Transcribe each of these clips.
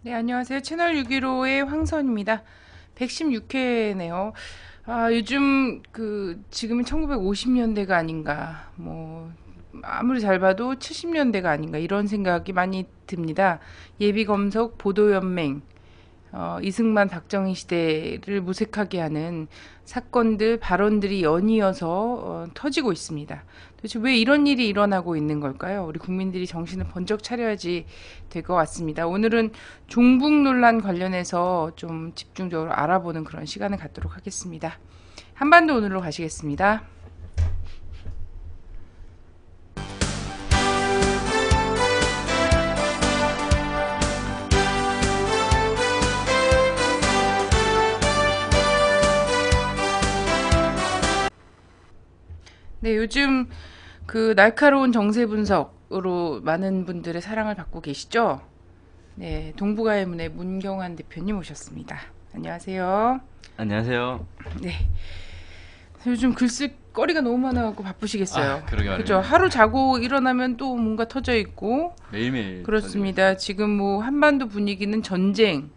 네, 안녕하세요. 채널 615의 황선입니다. 116회네요. 요즘 지금은 1950년대가 아닌가, 아무리 잘 봐도 70년대가 아닌가, 이런 생각이 많이 듭니다. 예비검석 보도연맹, 이승만 박정희 시대를 무색하게 하는 사건들, 발언들이 연이어서 터지고 있습니다. 도대체 왜 이런 일이 일어나고 있는 걸까요? 우리 국민들이 정신을 번쩍 차려야지 될 것 같습니다. 오늘은 종북 논란 관련해서 좀 집중적으로 알아보는 그런 시간을 갖도록 하겠습니다. 한반도 오늘로 가시겠습니다. 네, 요즘 날카로운 정세 분석으로 많은 분들의 사랑을 받고 계시죠? 네, 동북아의문의 문경환 대표님 오셨습니다. 안녕하세요. 안녕하세요. 네, 요즘 글쓸거리가 너무 많아갖고 바쁘시겠어요. 그러게 그죠? 말이에요. 하루 자고 일어나면 또 뭔가 터져 있고 매일매일 그렇습니다. 지금 한반도 분위기는 전쟁.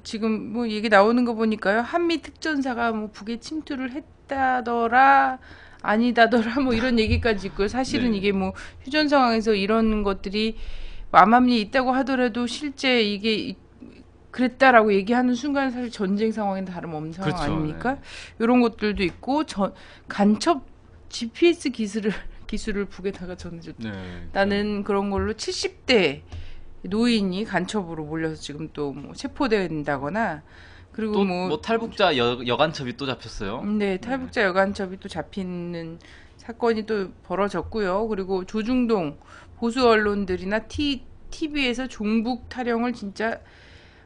지금 얘기 나오는 거 보니까요. 한미 특전사가 북에 침투를 했다더라, 아니다더라, 이런 얘기까지 있고요. 사실은 네. 이게 휴전 상황에서 이런 것들이 암암리에 있다고 하더라도 실제 이게 그랬다라고 얘기하는 순간 사실 전쟁 상황에는 다름없는 상황 그렇죠. 아닙니까? 네. 이런 것들도 있고 간첩 GPS 기술을 북에다가 전해줬다는 그런 걸로 70대 노인이 간첩으로 몰려서 지금 또 체포된다거나, 그리고 또 탈북자 여간첩이 또 잡혔어요. 네, 탈북자 여간첩이 또 잡히는 사건이 또 벌어졌고요. 그리고 조중동 보수 언론들이나 TV에서 종북 타령을 진짜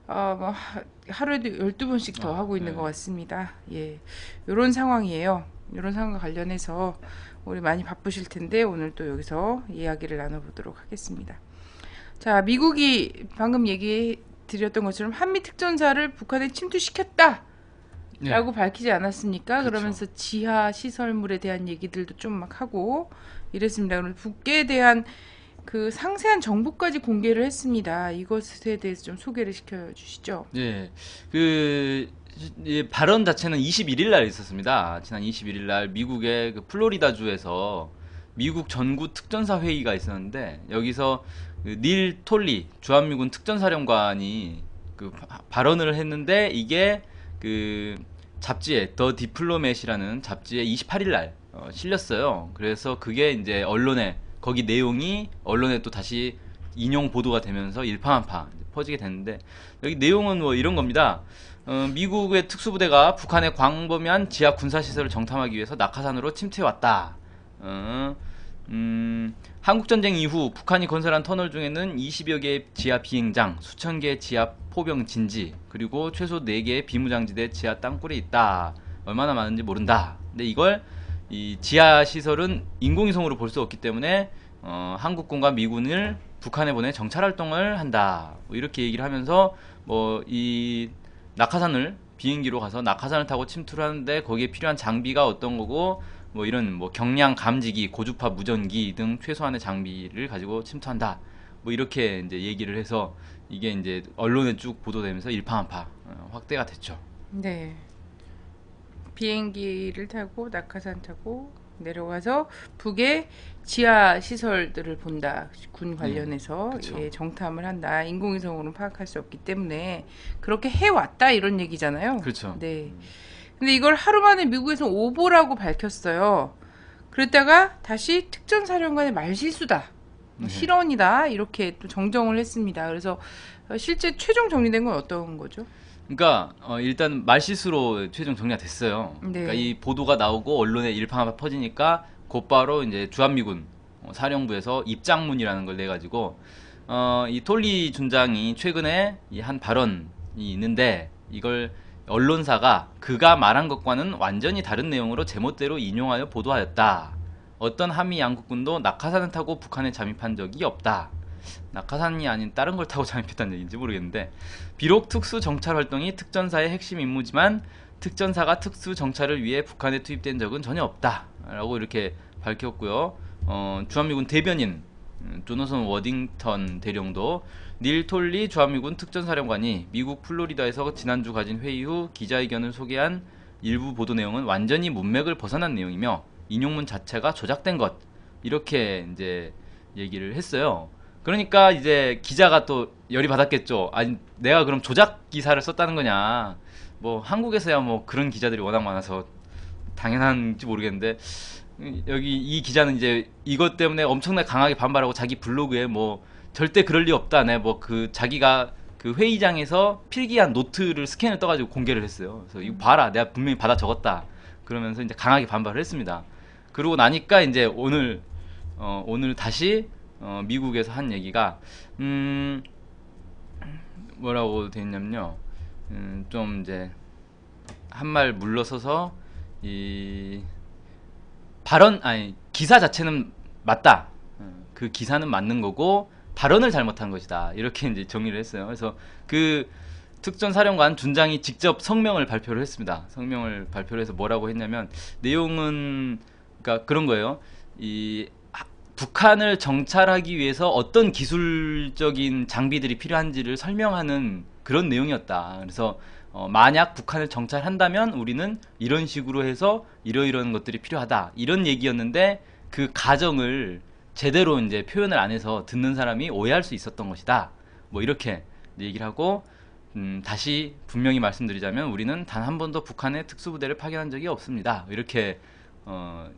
하루에도 12번씩 더 하고 있는 것 같습니다. 예, 이런 상황이에요. 이런 상황과 관련해서 우리 많이 바쁘실 텐데 오늘 또 여기서 이야기를 나눠보도록 하겠습니다. 자, 미국이 방금 얘기 드렸던 것처럼 한미 특전사를 북한에 침투시켰다 라고 밝히지 않았습니까? 그렇죠. 그러면서 지하 시설물에 대한 얘기들도 좀 막 하고 이랬습니다. 그럼 북에 대한 상세한 정보까지 공개를 했습니다. 이것에 대해서 좀 소개를 시켜주시죠. 네. 발언 자체는 21일 날 있었습니다. 지난 21일 날 미국의 플로리다주에서 미국 전구 특전사 회의가 있었는데, 여기서 닐 톨리 주한미군 특전사령관이 발언을 했는데, 이게 잡지에 더 디플로맷이라는 잡지에 28일 날 실렸어요. 그래서 그게 이제 거기 내용이 언론에 또 다시 인용 보도가 되면서 일파만파 퍼지게 됐는데, 여기 내용은 이런 겁니다. 미국의 특수부대가 북한의 광범위한 지하 군사시설을 정탐하기 위해서 낙하산으로 침투해왔다. 한국전쟁 이후 북한이 건설한 터널 중에는 20여 개의 지하 비행장, 수천 개의 지하 포병 진지, 그리고 최소 4개의 비무장지대 지하 땅굴이 있다. 얼마나 많은지 모른다. 근데 이 지하 시설은 인공위성으로 볼 수 없기 때문에 한국군과 미군을 북한에 보내 정찰 활동을 한다. 이렇게 얘기를 하면서 이 낙하산을 비행기로 가서 낙하산을 타고 침투를 하는데 거기에 필요한 장비가 어떤 거고, 이런 경량 감지기, 고주파 무전기 등 최소한의 장비를 가지고 침투한다. 이렇게 이제 얘기를 해서 이게 이제 언론에 쭉 보도되면서 일파만파 확대가 됐죠. 네. 비행기를 타고 낙하산 타고 내려가서 북의 지하 시설들을 본다. 군 관련해서 그쵸. 예, 정탐을 한다. 인공위성으로는 파악할 수 없기 때문에 그렇게 해왔다 이런 얘기잖아요. 그렇죠. 네. 근데 이걸 하루 만에 미국에서 오보라고 밝혔어요. 그랬다가 다시 특전사령관의 말실수다, 실언이다, 이렇게 또 정정을 했습니다. 그래서 실제 최종 정리된 건 어떤 거죠? 그러니까 일단 말실수로 최종 정리가 됐어요. 네. 그러니까 이 보도가 나오고 언론에 일파만파 퍼지니까 곧바로 이제 주한미군 사령부에서 입장문이라는 걸 내가지고 이 톨리 준장이 최근에 이 한 발언이 있는데, 이걸 언론사가 그가 말한 것과는 완전히 다른 내용으로 제멋대로 인용하여 보도하였다. 어떤 한미 양국군도 낙하산을 타고 북한에 잠입한 적이 없다. 낙하산이 아닌 다른 걸 타고 잠입했다는 얘기인지 모르겠는데, 비록 특수 정찰 활동이 특전사의 핵심 임무지만 특전사가 특수 정찰을 위해 북한에 투입된 적은 전혀 없다. 라고 이렇게 밝혔고요. 주한미군 대변인 조너선 워딩턴 대령도 닐 톨리 주한미군 특전사령관이 미국 플로리다에서 지난주 가진 회의 후 기자회견을 소개한 일부 보도 내용은 완전히 문맥을 벗어난 내용이며 인용문 자체가 조작된 것, 이렇게 이제 얘기를 했어요. 그러니까 이제 기자가 또 열이 받았겠죠. 아니 내가 그럼 조작 기사를 썼다는 거냐. 뭐 한국에서야 뭐 그런 기자들이 워낙 많아서 당연한지 모르겠는데, 여기 이 기자는 이제 이것 때문에 엄청나게 강하게 반발하고 자기 블로그에 뭐 절대 그럴 리 없다. 네, 뭐 그 자기가 그 회의장에서 필기한 노트를 스캔을 떠가지고 공개를 했어요. 그래서 이거 봐라, 내가 분명히 받아 적었다. 그러면서 이제 강하게 반발을 했습니다. 그러고 나니까 이제 오늘 다시 미국에서 한 얘기가 뭐라고 돼 있냐면요. 좀 이제 한 말 물러서서 이 발언 아니 기사 자체는 맞다. 그 기사는 맞는 거고 발언을 잘못한 것이다. 이렇게 이제 정리를 했어요. 그래서 그 특전사령관 준장이 직접 성명을 발표를 했습니다. 성명을 발표를 해서 뭐라고 했냐면, 내용은 그러니까 그런 거예요. 이 북한을 정찰하기 위해서 어떤 기술적인 장비들이 필요한지를 설명하는 그런 내용이었다. 그래서 만약 북한을 정찰한다면 우리는 이런 식으로 해서 이러이러한 것들이 필요하다. 이런 얘기였는데 그 가정을 제대로 이제 표현을 안 해서 듣는 사람이 오해할 수 있었던 것이다. 뭐 이렇게 얘기를 하고, 다시 분명히 말씀드리자면 우리는 단 한 번도 북한의 특수부대를 파견한 적이 없습니다. 이렇게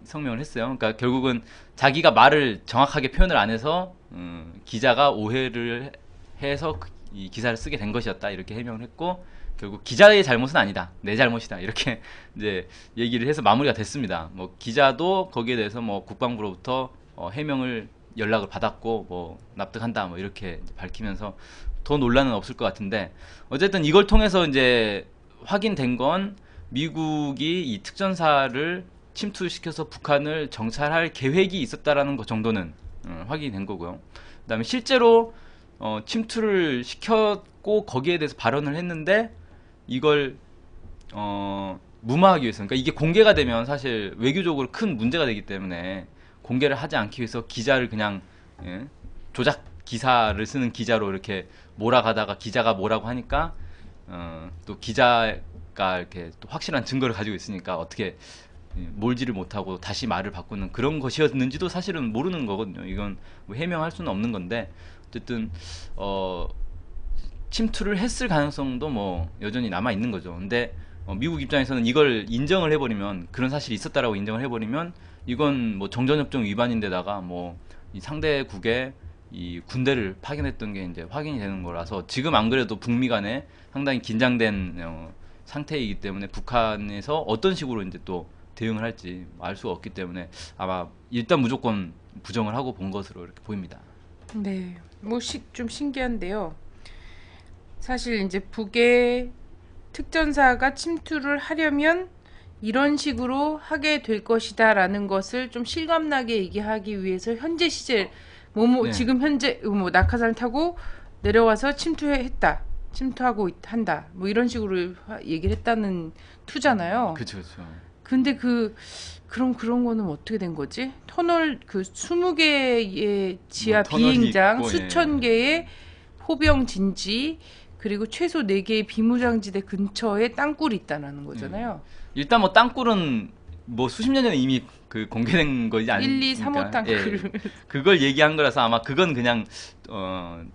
성명을 했어요. 그러니까 결국은 자기가 말을 정확하게 표현을 안 해서 기자가 오해를 해서 이 기사를 쓰게 된 것이었다. 이렇게 해명을 했고, 결국 기자의 잘못은 아니다. 내 잘못이다. 이렇게 이제 얘기를 해서 마무리가 됐습니다. 뭐 기자도 거기에 대해서 뭐 국방부로부터 해명을 연락을 받았고 뭐 납득한다. 뭐 이렇게 밝히면서 더 논란은 없을 것 같은데, 어쨌든 이걸 통해서 이제 확인된 건 미국이 이 특전사를 침투시켜서 북한을 정찰할 계획이 있었다라는 것 정도는 확인된 거고요. 그다음에 실제로 침투를 시켰고 거기에 대해서 발언을 했는데 이걸 무마하기 위해서, 그러니까 이게 공개가 되면 사실 외교적으로 큰 문제가 되기 때문에 공개를 하지 않기 위해서 기자를 그냥 조작 기사를 쓰는 기자로 이렇게 몰아가다가 기자가 뭐라고 하니까 또 기자가 이렇게 또 확실한 증거를 가지고 있으니까 어떻게 몰지를 못하고 다시 말을 바꾸는 그런 것이었는지도 사실은 모르는 거거든요. 이건 뭐 해명할 수는 없는 건데, 어쨌든 침투를 했을 가능성도 뭐 여전히 남아 있는 거죠. 근데 미국 입장에서는 이걸 인정을 해버리면, 그런 사실이 있었다라고 인정을 해버리면 이건 뭐 정전협정 위반인데다가 뭐 이 상대국에 이 군대를 파견했던 게 이제 확인이 되는 거라서, 지금 안 그래도 북미 간에 상당히 긴장된 상태이기 때문에 북한에서 어떤 식으로 이제 또 대응을 할지 알 수가 없기 때문에 아마 일단 무조건 부정을 하고 본 것으로 이렇게 보입니다. 네, 뭐 좀 신기한데요. 사실 이제 북의 특전사가 침투를 하려면 이런 식으로 하게 될 것이다라는 것을 좀 실감나게 얘기하기 위해서 현재 시제 네. 지금 현재 뭐 낙하산을 타고 내려와서 침투했다, 침투하고 한다, 뭐 이런 식으로 얘기를 했다는 투잖아요. 그렇죠, 그렇죠. 근데 그럼 그런 거는 어떻게 된 거지? 터널 20개의 지하 뭐 터널이 비행장, 있고, 수천 개의 포병 진지, 그리고 최소 4개의 비무장지대 근처에 땅굴이 있다는 거잖아요. 일단 뭐 땅굴은 뭐 수십 년 전에 이미 그 공개된 것이 1, 2, 3호 아니니까, 땅굴. 그걸 얘기한 거라서 아마 그건 그냥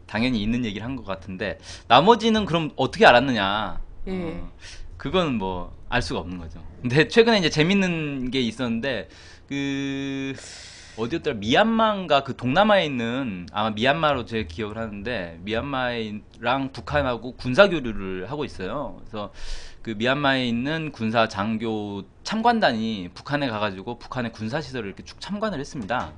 당연히 있는 얘기를 한 것 같은데, 나머지는 그럼 어떻게 알았느냐? 예. 그건 뭐 알 수가 없는 거죠. 근데 최근에 이제 재밌는 게 있었는데, 그 어디였더라, 미얀마인가, 그 동남아에 있는, 아마 미얀마로 제 기억을 하는데, 미얀마랑 북한하고 군사 교류를 하고 있어요. 그래서 그 미얀마에 있는 군사 장교 참관단이 북한에 가가지고 북한의 군사 시설을 이렇게 쭉 참관을 했습니다.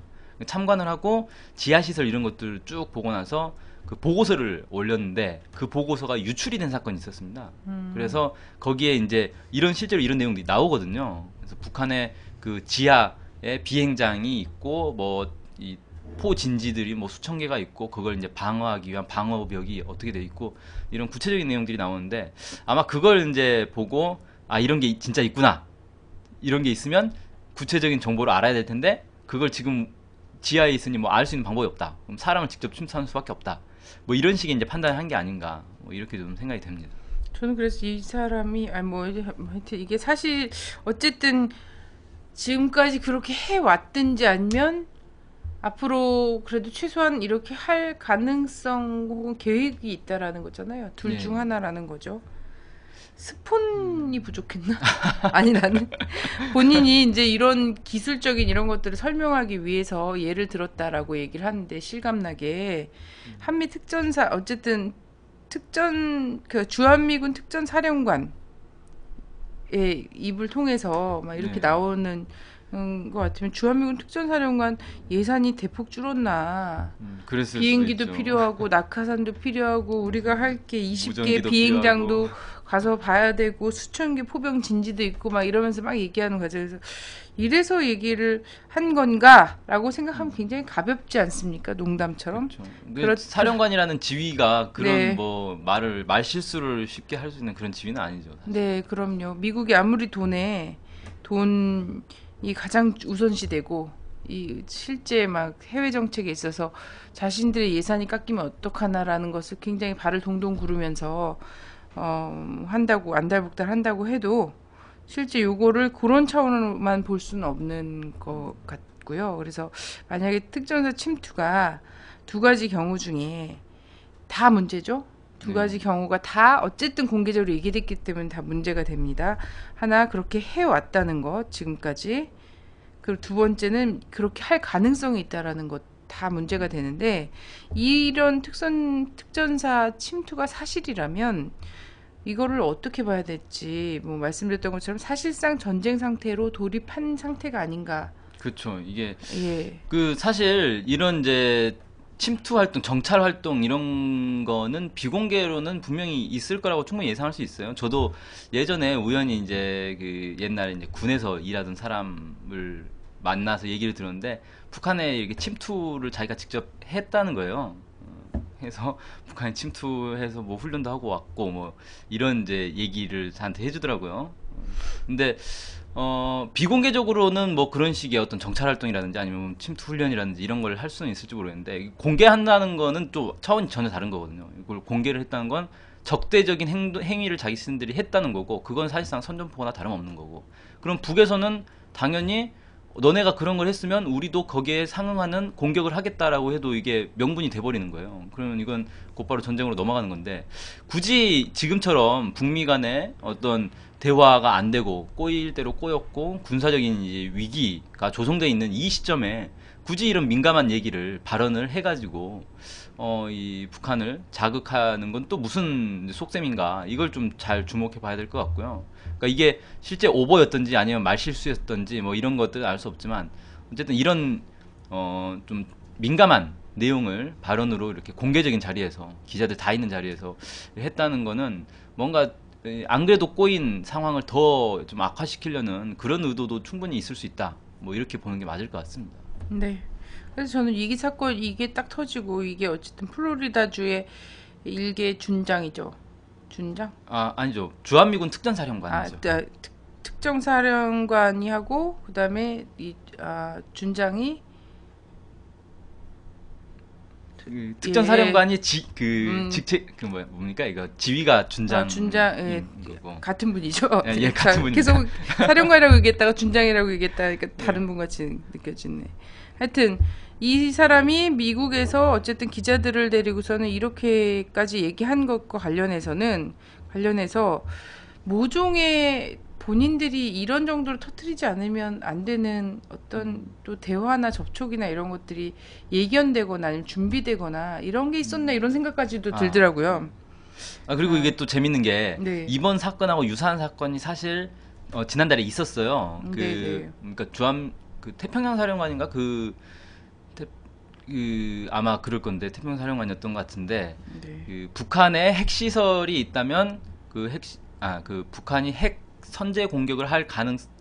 참관을 하고 지하시설 이런 것들을 쭉 보고 나서 그 보고서를 올렸는데, 그 보고서가 유출이 된 사건이 있었습니다. 그래서 거기에 이제 실제로 이런 내용들이 나오거든요. 그래서 북한의 그 지하에 비행장이 있고 뭐 이 포진지들이 뭐 수천 개가 있고, 그걸 이제 방어하기 위한 방어벽이 어떻게 돼 있고, 이런 구체적인 내용들이 나오는데, 아마 그걸 이제 보고 이런 게 진짜 있구나, 이런 게 있으면 구체적인 정보를 알아야 될 텐데 그걸 지금 지하에 있으니 뭐 알 수 있는 방법이 없다. 그럼 사람을 직접 침투하는 수밖에 없다. 뭐 이런 식의 이제 판단을 한 게 아닌가. 뭐 이렇게 좀 생각이 됩니다. 저는 그래서 이 사람이 아니 뭐 하여튼 이게 사실 어쨌든 지금까지 그렇게 해 왔든지 아니면 앞으로 그래도 최소한 이렇게 할 가능성 혹은 계획이 있다라는 거잖아요. 둘 중 네. 하나라는 거죠. 스폰이 부족했나? 아니 나는 본인이 이제 이런 기술적인 이런 것들을 설명하기 위해서 예를 들었다라고 얘기를 하는데 실감나게 한미 특전사 어쨌든 특전 그 주한미군 특전사령관의 입을 통해서 막 이렇게 네. 나오는 것 같으면 주한미군 특전사령관 예산이 대폭 줄었나? 그랬을 비행기도 수도 있죠. 필요하고 낙하산도 필요하고 우리가 할 게 20개 무전기도 비행장도 필요하고. 가서 봐야 되고 수천 개 포병 진지도 있고 막 이러면서 막 얘기하는 거죠. 그래서 이래서 얘기를 한 건가라고 생각하면 굉장히 가볍지 않습니까? 농담처럼. 그렇죠. 그렇죠. 사령관이라는 지위가 그런 네. 뭐 말 실수를 쉽게 할 수 있는 그런 지위는 아니죠. 사실. 네, 그럼요. 미국이 아무리 돈이 가장 우선시되고 이 실제 막 해외 정책에 있어서 자신들의 예산이 깎이면 어떡하나라는 것을 굉장히 발을 동동 구르면서 한다고 안달복달 한다고 해도 실제 요거를 그런 차원으로만 볼 수는 없는 것 같고요. 그래서 만약에 특전사 침투가 두 가지 경우 중에 다 문제죠. 두 네. 가지 경우가 다 어쨌든 공개적으로 얘기됐기 때문에 다 문제가 됩니다. 하나 그렇게 해왔다는 것 지금까지. 그리고 두 번째는 그렇게 할 가능성이 있다라는 것 다 문제가 되는데 이런 특전사 침투가 사실이라면 이거를 어떻게 봐야 될지 뭐 말씀드렸던 것처럼 사실상 전쟁 상태로 돌입한 상태가 아닌가. 그렇죠. 이게 예. 그 사실 이런 이제 침투 활동, 정찰 활동 이런 거는 비공개로는 분명히 있을 거라고 충분히 예상할 수 있어요. 저도 예전에 우연히 이제 그 옛날에 이제 군에서 일하던 사람을 만나서 얘기를 들었는데 북한에 이렇게 침투를 자기가 직접 했다는 거예요. 해서 북한에 침투해서 뭐 훈련도 하고 왔고 뭐 이런 이제 얘기를 저한테 해주더라고요. 근데 비공개적으로는 뭐 그런 식의 어떤 정찰 활동이라든지 아니면 침투 훈련이라든지 이런 걸 할 수는 있을지 모르겠는데 공개한다는 거는 또 차원이 전혀 다른 거거든요. 이걸 공개를 했다는 건 적대적인 행위를 자기 스스들이 했다는 거고 그건 사실상 선전포고나 다름없는 거고 그럼 북에서는 당연히 너네가 그런 걸 했으면 우리도 거기에 상응하는 공격을 하겠다라고 해도 이게 명분이 돼버리는 거예요. 그러면 이건 곧바로 전쟁으로 넘어가는 건데 굳이 지금처럼 북미 간에 어떤 대화가 안 되고 꼬일 대로 꼬였고 군사적인 이제 위기가 조성돼 있는 이 시점에 굳이 이런 민감한 얘기를 발언을 해가지고 이 북한을 자극하는 건 또 무슨 속셈인가 이걸 좀 잘 주목해 봐야 될 것 같고요. 그러니까 이게 실제 오버였던지 아니면 말실수였던지 뭐 이런 것들은 알 수 없지만 어쨌든 이런 좀 민감한 내용을 발언으로 이렇게 공개적인 자리에서 기자들 다 있는 자리에서 했다는 거는 뭔가 안 그래도 꼬인 상황을 더 좀 악화시키려는 그런 의도도 충분히 있을 수 있다. 뭐 이렇게 보는 게 맞을 것 같습니다. 네. 그래서 저는 이기 사건 이게 딱 터지고 이게 어쨌든 플로리다주의 일개 준장이죠. 준장? 아, 아니죠. 주한미군 아, 특전사령관이죠. 특정사령관이 하고 그다음에 준장이 그 특전사령관이 음. 직책 뭡니까 이거 지휘가 준장 준장 거고. 같은 분이죠. 예, 같은 분입니다. 계속 사령관이라고 얘기했다가 준장이라고 얘기했다가 그러니까 다른 분 같이 느껴지네. 하여튼 이 사람이 미국에서 어쨌든 기자들을 데리고서는 이렇게까지 얘기한 것과 관련해서 모종의 본인들이 이런 정도로 터트리지 않으면 안 되는 어떤 또 대화나 접촉이나 이런 것들이 예견되거나 아니면 준비되거나 이런 게 있었나 이런 생각까지도 아. 들더라고요. 그리고 이게 또 재밌는 게 네. 이번 사건하고 유사한 사건이 사실 지난달에 있었어요. 네. 그러니까 태평양 사령관인가 아마 그럴 건데 태평양 사령관이었던 것 같은데 네. 그 북한에 핵 시설이 있다면 북한이 핵 선제 공격을 할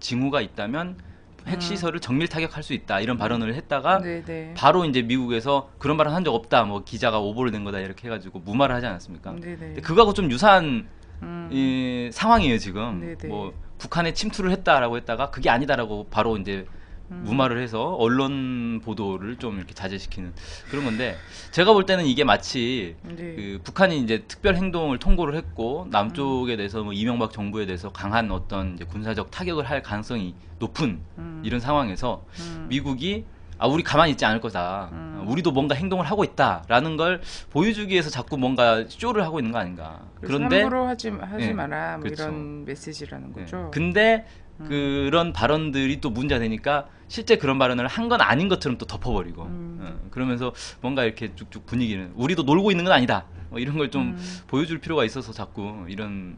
징후가 있다면 핵 시설을 정밀 타격할 수 있다 이런 발언을 했다가 네네. 바로 이제 미국에서 그런 발언 한 적 없다 뭐 기자가 오보를 낸 거다 이렇게 해가지고 무마를 하지 않았습니까? 네네. 근데 그거하고 좀 유사한 음. 상황이에요 지금. 네네. 뭐 북한에 침투를 했다라고 했다가 그게 아니다라고 바로 이제 무마를 해서 언론 보도를 좀 이렇게 자제시키는 그런 건데, 제가 볼 때는 이게 마치 네. 그 북한이 이제 특별 행동을 통보를 했고 남쪽에 대해서 뭐 이명박 정부에 대해서 강한 어떤 이제 군사적 타격을 할 가능성이 높은 이런 상황에서 미국이 우리 가만히 있지 않을 거다. 우리도 뭔가 행동을 하고 있다라는 걸 보여주기 위해서 자꾸 뭔가 쇼를 하고 있는 거 아닌가. 그런데 함부로 하지 예, 마라. 뭐 그렇죠. 이런 메시지라는 예. 거죠. 근데 그런 발언들이 또 문제가 되니까 실제 그런 발언을 한 건 아닌 것처럼 또 덮어버리고 그러면서 뭔가 이렇게 쭉쭉 분위기는 우리도 놀고 있는 건 아니다. 뭐 이런 걸 좀 보여줄 필요가 있어서 자꾸 이런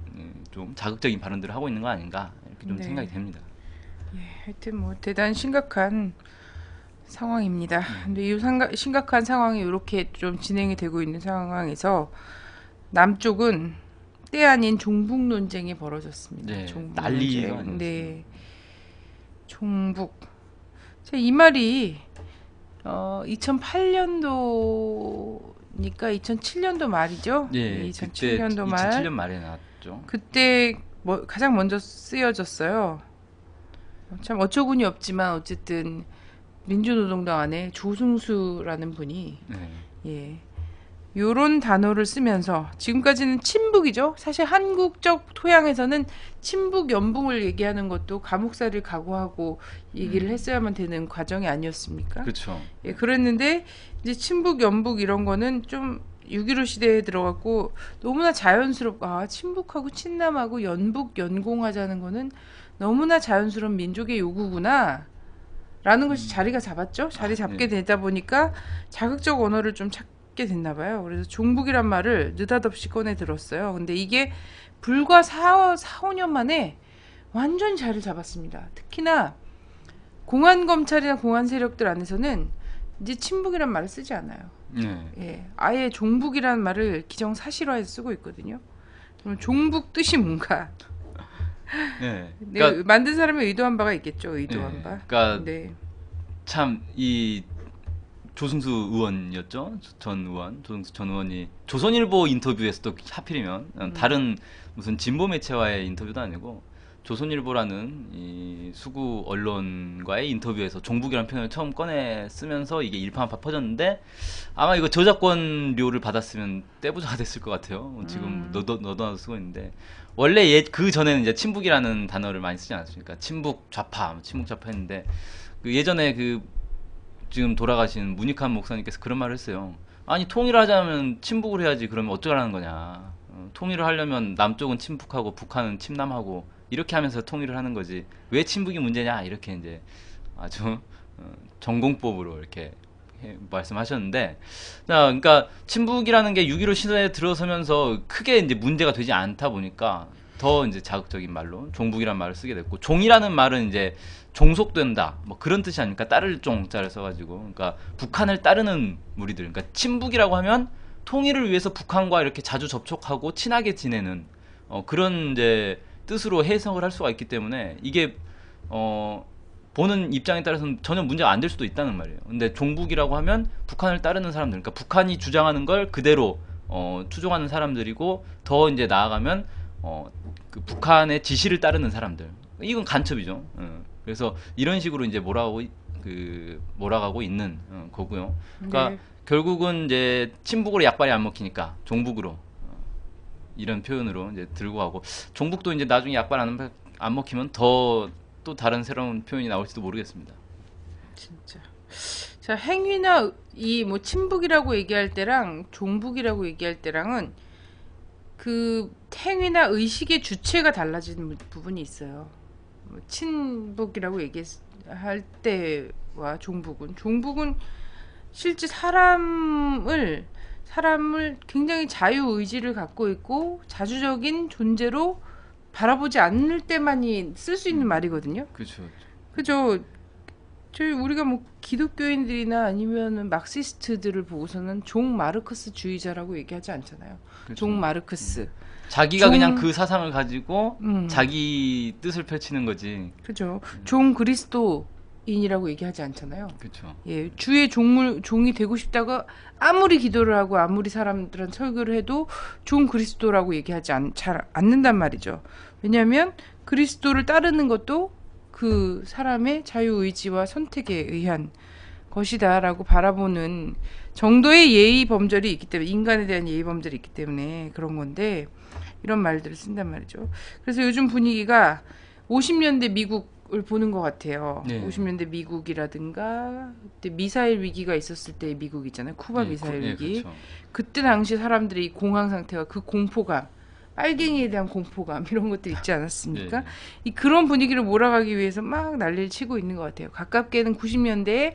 좀 자극적인 발언들을 하고 있는 거 아닌가 이렇게 좀 네. 생각이 됩니다. 예, 하여튼 뭐 대단히 심각한 상황입니다. 근데 이 심각한 상황이 이렇게 좀 진행이 되고 있는 상황에서 남쪽은 때 아닌 종북 논쟁이 벌어졌습니다. 네, 종북 난리가 논쟁. 아니었어요. 네, 종북. 이 말이 2008년도니까 2007년도 말이죠. 예, 2007년도 그때 말. 2007년 말에 나왔죠. 그때 가장 먼저 쓰여졌어요. 참 어처구니 없지만 어쨌든 민주노동당 안에 조승수라는 분이 네. 예 요런 단어를 쓰면서 지금까지는 친북이죠. 사실 한국적 토양에서는 친북 연북을 얘기하는 것도 감옥살이를 각오하고 얘기를 했어야만 되는 과정이 아니었습니까? 그렇죠. 예, 그랬는데 이제 친북 연북 이런 거는 좀 6.15 시대에 들어갔고 너무나 자연스럽고 친북하고 친남하고 연북 연공하자는 거는 너무나 자연스러운 민족의 요구구나 라는 것이 자리가 잡았죠. 자리 잡게 네. 되다 보니까 자극적 언어를 좀 찾게 됐나 봐요. 그래서 종북이란 말을 느닷없이 꺼내 들었어요. 근데 이게 불과 4, 5년 만에 완전히 자리를 잡았습니다. 특히나 공안 검찰이나 공안 세력들 안에서는 이제 친북이란 말을 쓰지 않아요. 네. 예, 아예 종북이라는 말을 기정사실화해서 쓰고 있거든요. 그럼 종북 뜻이 뭔가? 네. 내가 만든 사람의 의도한 바가 있겠죠. 의도한 네. 바. 그러니까 네. 참 이 조승수 의원이었죠. 조승수 전 의원이 조선일보 인터뷰에서도 하필이면 다른 무슨 진보 매체와의 인터뷰도 아니고 조선일보라는 이 수구 언론과의 인터뷰에서 종북이라는 표현을 처음 꺼내 쓰면서 이게 일파만파 퍼졌는데 아마 이거 저작권료를 받았으면 떼부자가 됐을 것 같아요. 지금 너도 쓰고 있는데 원래 그 전에는 이제 친북이라는 단어를 많이 쓰지 않았습니까? 친북 좌파 했는데 그 예전에 그 지금 돌아가신 문익환 목사님께서 그런 말을 했어요. 아니 통일을 하자면 친북을 해야지 그러면 어쩌라는 거냐. 통일을 하려면 남쪽은 친북하고 북한은 친남하고 이렇게 하면서 통일을 하는 거지 왜 친북이 문제냐 이렇게 이제 아주 전공법으로 이렇게 말씀하셨는데, 자, 그러니까 친북이라는 게 6.15 시대에 들어서면서 크게 이제 문제가 되지 않다 보니까 더 이제 자극적인 말로 종북이라는 말을 쓰게 됐고, 종이라는 말은 이제 종속된다 뭐 그런 뜻이 아닙니까? 따를 종자를 써가지고, 그러니까 북한을 따르는 무리들, 그러니까 친북이라고 하면 통일을 위해서 북한과 이렇게 자주 접촉하고 친하게 지내는 그런 이제 뜻으로 해석을 할 수가 있기 때문에 이게 보는 입장에 따라서는 전혀 문제가 안 될 수도 있다는 말이에요. 근데 종북이라고 하면 북한을 따르는 사람들, 그러니까 북한이 주장하는 걸 그대로 추종하는 사람들이고, 더 이제 나아가면 그 북한의 지시를 따르는 사람들. 이건 간첩이죠. 그래서 이런 식으로 이제 몰아가고 있는 거고요. 그러니까 네. 결국은 이제 친북으로 약발이 안 먹히니까 종북으로 이런 표현으로 이제 들고 가고, 종북도 이제 나중에 약발 안 먹히면 더 또 다른 새로운 표현이 나올지도 모르겠습니다. 진짜. 자, 행위나 이 뭐 친북이라고 얘기할 때랑 종북이라고 얘기할 때랑은 그 행위나 의식의 주체가 달라지는 부분이 있어요. 뭐 친북이라고 얘기할 때와 종북은 실제 사람을 굉장히 자유 의지를 갖고 있고 자주적인 존재로 바라보지 않을 때만이 쓸 수 있는 말이거든요. 그렇죠. 그죠? 우리가 뭐 기독교인들이나 아니면은 마르크시스트들을 보고서는 종 마르크스주의자라고 얘기하지 않잖아요. 그렇죠. 종 마르크스. 자기가 그냥 그 사상을 가지고 자기 뜻을 펼치는 거지. 그죠? 종 그리스도인이라고 얘기하지 않잖아요. 그렇죠. 예, 주의 종이 되고 싶다가 아무리 기도를 하고 아무리 사람들한 설교를 해도 종 그리스도라고 얘기하지 잘 않는단 말이죠. 왜냐하면 그리스도를 따르는 것도 그 사람의 자유의지와 선택에 의한 것이다라고 바라보는 정도의 예의 범절이 있기 때문에, 인간에 대한 예의 범절이 있기 때문에 그런 건데, 이런 말들을 쓴단 말이죠. 그래서 요즘 분위기가 50년대 미국을 보는 것 같아요. 네. 50년대 미국이라든가 그때 미사일 위기가 있었을 때의 미국 있잖아요. 쿠바 네, 미사일 위기. 그렇죠. 그때 당시 사람들이 공황 상태가, 그 공포감, 빨갱이에 대한 공포감 이런 것들 있지 않았습니까? 네. 이 그런 분위기를 몰아가기 위해서 막 난리를 치고 있는 것 같아요. 가깝게는 90년대에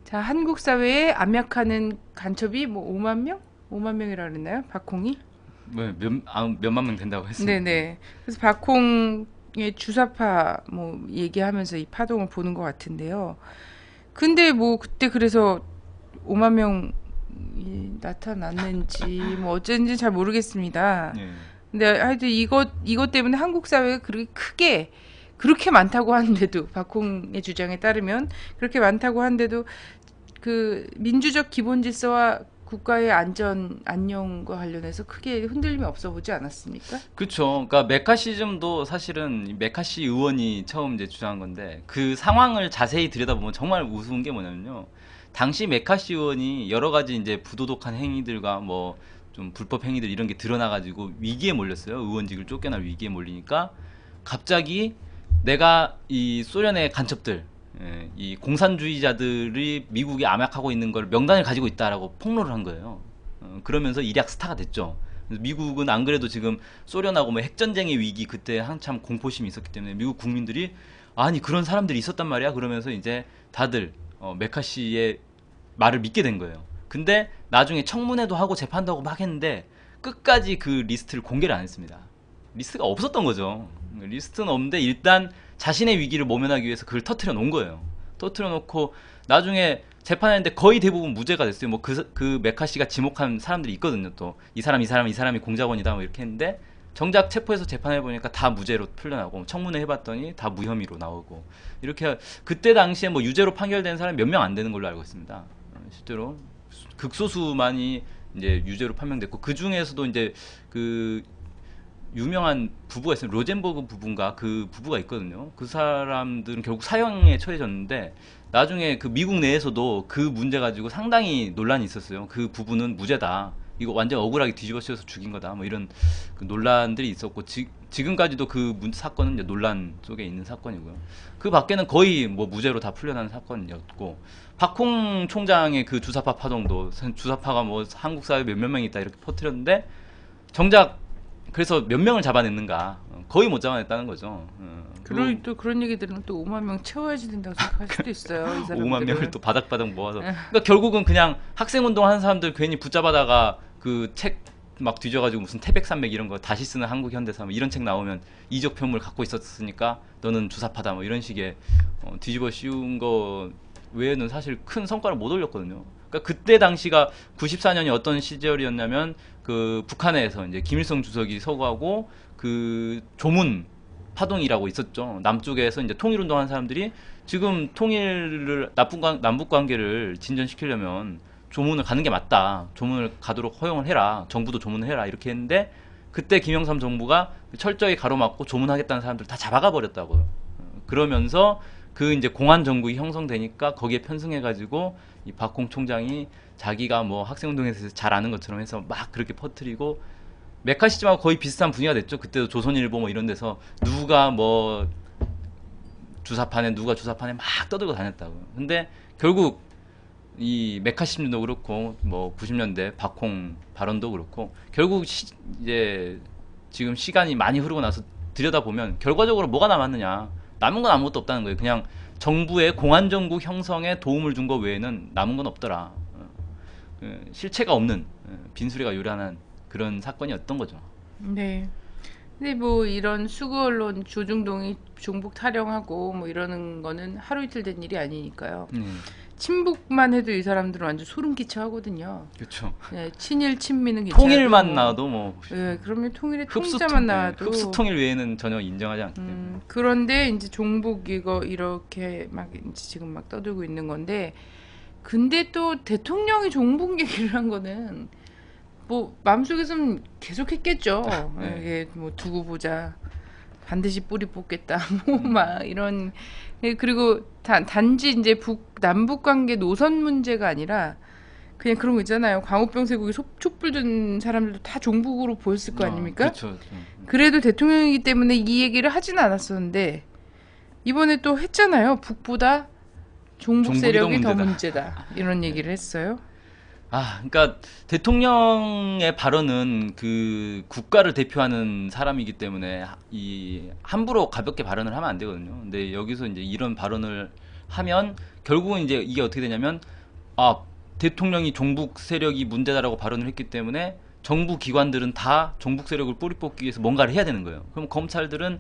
자, 한국 사회에 압력하는 간첩이 뭐 5만 명? 5만 명이라 그랬나요? 박홍이? 몇만 명 된다고 했습니다. 네네. 그래서 박홍의 주사파 뭐 얘기하면서 이 파동을 보는 것 같은데요. 근데 뭐 그때 그래서 5만 명이 나타났는지 뭐 어쩐지 잘 모르겠습니다. 네. 근데 하여튼 이것 때문에 한국 사회가 그렇게 크게, 그렇게 많다고 하는데도, 박홍의 주장에 따르면 그렇게 많다고 하는데도 그 민주적 기본 질서와 국가의 안녕과 관련해서 크게 흔들림이 없어 보지 않았습니까? 그렇죠. 그러니까 메카시즘도 사실은 메카시 의원이 처음 이제 주장한 건데 그 상황을 자세히 들여다보면 정말 우스운 게 뭐냐면요. 당시 메카시 의원이 여러 가지 이제 부도덕한 행위들과 뭐 좀 불법 행위들 이런 게 드러나가지고 위기에 몰렸어요. 의원직을 쫓겨날 위기에 몰리니까 갑자기 내가 이 소련의 간첩들, 이 공산주의자들이 미국에 암약하고 있는 걸 명단을 가지고 있다라고 폭로를 한 거예요. 그러면서 일약 스타가 됐죠. 그래서 미국은 안 그래도 지금 소련하고 뭐 핵전쟁의 위기 그때 한참 공포심이 있었기 때문에 미국 국민들이 아니 그런 사람들이 있었단 말이야 그러면서 이제 다들 메카시의 말을 믿게 된 거예요. 근데 나중에 청문회도 하고 재판도 하고 막 했는데 끝까지 그 리스트를 공개를 안 했습니다. 리스트가 없었던 거죠. 리스트는 없는데 일단 자신의 위기를 모면하기 위해서 그걸 터트려 놓은 거예요. 터트려 놓고 나중에 재판했는데 거의 대부분 무죄가 됐어요. 뭐 그 메카시가 지목한 사람들이 있거든요. 또 이 사람이 공작원이다 뭐 이렇게 했는데 정작 체포해서 재판해 보니까 다 무죄로 풀려나고 청문회 해봤더니 다 무혐의로 나오고 이렇게 그때 당시에 뭐 유죄로 판결된 사람이 몇 명 안 되는 걸로 알고 있습니다. 실제로 극소수만이 이제 유죄로 판명됐고 그 중에서도 이제 그 유명한 부부가 있어요. 로젠버그 부부인가 그 부부가 있거든요. 그 사람들은 결국 사형에 처해졌는데 나중에 그 미국 내에서도 그 문제 가지고 상당히 논란이 있었어요. 그 부부는 무죄다. 이거 완전 억울하게 뒤집어 씌워서 죽인 거다. 뭐 이런 그 논란들이 있었고 지금까지도 그 사건은 이제 논란 속에 있는 사건이고요. 그 밖에는 거의 뭐 무죄로 다 풀려나는 사건이었고 박홍 총장의 그 주사파 파동도 주사파가 뭐 한국 사회에 몇몇 명이 있다 이렇게 퍼뜨렸는데 정작 그래서 몇 명을 잡아냈는가 거의 못 잡아냈다는 거죠. 또 그런 얘기 들으면 또 5만 명 채워야지 된다고 생각할 수도 있어요. 이 사람들은. 5만 명을 또 바닥바닥 모아서 그러니까 결국은 그냥 학생운동 하는 사람들 괜히 붙잡아다가 그 책 막 뒤져가지고 무슨 태백산맥 이런 거 다시 쓰는 한국 현대사 뭐 이런 책 나오면 이적 표물 갖고 있었으니까 너는 주사파다 뭐 이런 식의 뒤집어 씌운 거 외에는 사실 큰 성과를 못 올렸거든요. 그러니까 그때 당시가 94년이 어떤 시절이었냐면 그 북한에서 이제 김일성 주석이 서거하고 그 조문 파동이라고 있었죠. 남쪽에서 이제 통일운동하는 사람들이 지금 통일을 남북 관계를 진전시키려면 조문을 가는 게 맞다. 조문을 가도록 허용을 해라. 정부도 조문을 해라. 이렇게 했는데 그때 김영삼 정부가 철저히 가로막고 조문하겠다는 사람들 다 잡아가 버렸다고요. 그러면서 그 이제 공안 정국이 형성되니까 거기에 편승해가지고 이 박홍 총장이 자기가 뭐 학생운동에서 잘 아는 것처럼 해서 막 그렇게 퍼뜨리고 메카시즘하고 거의 비슷한 분위기가 됐죠. 그때도 조선일보 뭐 이런 데서 누가 뭐 주사파네 막 떠들고 다녔다고요. 근데 결국 이 메카시즘도 그렇고 뭐 90년대 박홍 발언도 그렇고 결국 이제 지금 시간이 많이 흐르고 나서 들여다보면 결과적으로 뭐가 남았느냐. 남은 건 아무것도 없다는 거예요. 그냥 정부의 공안정국 형성에 도움을 준 거 외에는 남은 건 없더라. 실체가 없는 빈수레가 요란한 그런 사건이었던 거죠. 네. 근데 뭐 이런 수구 언론 조중동이 종북 타령하고 뭐 이러는 거는 하루 이틀 된 일이 아니니까요. 친북만 해도 이 사람들은 완전 소름 끼쳐 하거든요. 그렇죠. 네, 친일 친미는 괜찮아도 통일만 나와도 뭐 네, 그러면 통일의 통자만 나와도 흡수 통일 외에는 전혀 인정하지 않기 때문에. 그런데 이제 종북 이거 이렇게 막 이제 지금 막 떠들고 있는 건데 근데 또 대통령이 종북 얘기를 한 거는 뭐 마음속에서는 계속 했겠죠. 네. 이게 뭐 두고 보자. 반드시 뿌리 뽑겠다. 뭐 막 이런 그리고 단지 이제 남북 관계 노선 문제가 아니라 그냥 그런 거 있잖아요. 광우병 쇠고기 촛불 든 사람들도 다 종북으로 보였을 거 아닙니까? 그렇죠. 그래도 대통령이기 때문에 이 얘기를 하지는 않았었는데 이번에 또 했잖아요. 북보다 종북 종북이 세력이 더 더 문제다. 문제다. 이런 얘기를 했어요. 그러니까 대통령의 발언은 그 국가를 대표하는 사람이기 때문에 이 함부로 가볍게 발언을 하면 안 되거든요. 근데 여기서 이제 이런 발언을 하면 결국은 이제 이게 어떻게 되냐면 대통령이 종북 세력이 문제다라고 발언을 했기 때문에 정부 기관들은 다 종북 세력을 뿌리 뽑기 위해서 뭔가를 해야 되는 거예요. 그럼 검찰들은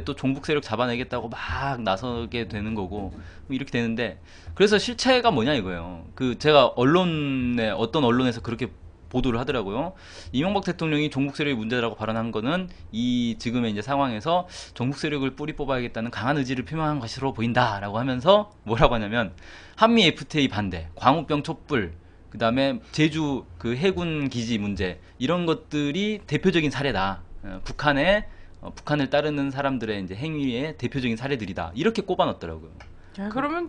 또 종북 세력 잡아내겠다고 막 나서게 되는 거고 이렇게 되는데 그래서 실체가 뭐냐 이거예요. 제가 어떤 언론에서 그렇게 보도를 하더라고요. 이명박 대통령이 종북 세력이 문제라고 발언한 거는 이 지금의 이제 상황에서 종북 세력을 뿌리 뽑아야겠다는 강한 의지를 표명한 것으로 보인다라고 하면서 뭐라고 하냐면 한미 FTA 반대, 광우병 촛불, 그 다음에 제주 그 해군 기지 문제 이런 것들이 대표적인 사례다. 북한을 따르는 사람들의 이제 행위의 대표적인 사례들이다. 이렇게 꼽아놨더라고요. 자, 그러면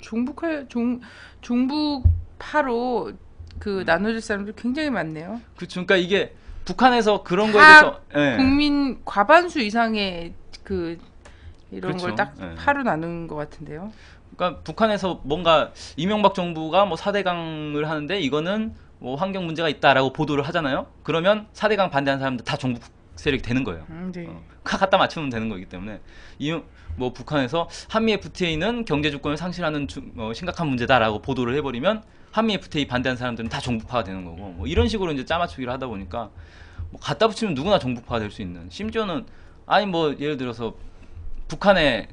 종북파로 나눠질 사람들 굉장히 많네요. 그렇죠. 그러니까 이게 북한에서 그런 거에 다 대해서 국민 과반수 이상의 이런 그렇죠. 걸 딱 파로 나눈 것 같은데요. 그러니까 북한에서 뭔가 이명박 정부가 뭐 4대강을 하는데 이거는 뭐 환경 문제가 있다라고 보도를 하잖아요. 그러면 4대강 반대하는 사람들 다 종북 세력이 되는 거예요. 네. 갖다 맞추면 되는 거기 때문에 뭐 북한에서 한미 FTA는 경제 주권을 상실하는 심각한 문제다라고 보도를 해버리면 한미 FTA 반대하는 사람들은 다 종북파가 되는 거고 뭐 이런 식으로 이제 짜맞추기를 하다 보니까 뭐 갖다 붙이면 누구나 종북파가 될 수 있는 심지어는 뭐 예를 들어서 북한의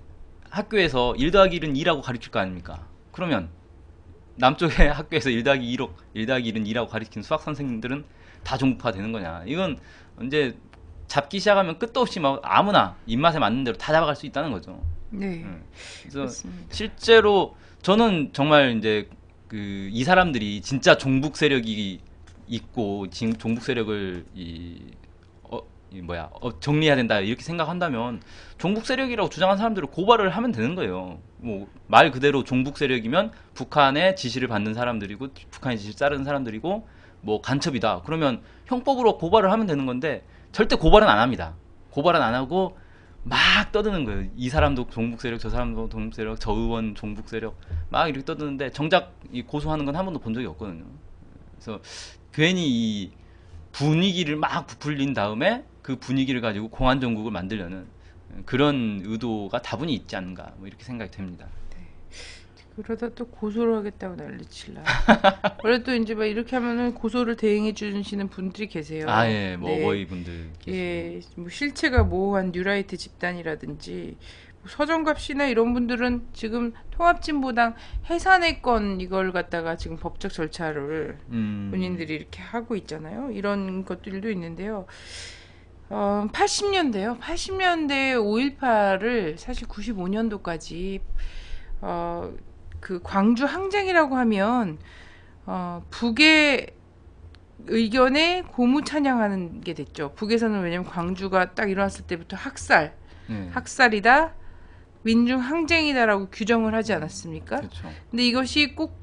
학교에서 1 더하기 1은 2라고 가르칠 거 아닙니까? 그러면 남쪽의 학교에서 1 더하기 1은 2라고 가르치는 수학 선생님들은 다 종북파가 되는 거냐? 이건 이제 잡기 시작하면 끝도 없이 막 아무나 입맛에 맞는 대로 다 잡아갈 수 있다는 거죠. 네. 그래서 그렇습니다. 실제로 저는 정말 이제 이 사람들이 진짜 종북 세력이 있고 종북 세력을 정리해야 된다 이렇게 생각한다면 종북 세력이라고 주장한 사람들을 고발을 하면 되는 거예요. 뭐 말 그대로 종북 세력이면 북한의 지시를 받는 사람들이고 북한의 지시를 따르는 사람들이고 뭐 간첩이다. 그러면 형법으로 고발을 하면 되는 건데 절대 고발은 안 합니다. 고발은 안 하고 막 떠드는 거예요. 이 사람도 종북 세력, 저 사람도 종북 세력, 저 의원 종북 세력 막 이렇게 떠드는데 정작 고소하는 건 한 번도 본 적이 없거든요. 그래서 괜히 이 분위기를 막 부풀린 다음에 그 분위기를 가지고 공안 정국을 만들려는 그런 의도가 다분히 있지 않는가 뭐 이렇게 생각이 됩니다. 그러다 또 고소를 하겠다고 난리칠라. 원래 또 이제 막 이렇게 하면은 고소를 대행해 주시는 분들이 계세요. 예, 뭐 네. 어버이 분들 계시고. 예, 뭐 실체가 모호한 뉴라이트 집단이라든지 뭐 서정갑 씨나 이런 분들은 지금 통합진보당 해산의 건 이걸 갖다가 지금 법적 절차를 본인들이 이렇게 하고 있잖아요. 이런 것들도 있는데요. 80년대요. 80년대 5.18을 사실 95년도까지 광주 항쟁이라고 하면 북의 의견에 고무 찬양하는 게 됐죠. 북에서는 왜냐면 광주가 딱 일어났을 때부터 학살이다, 민중 항쟁이다라고 규정을 하지 않았습니까? 그렇죠. 근데 이것이 꼭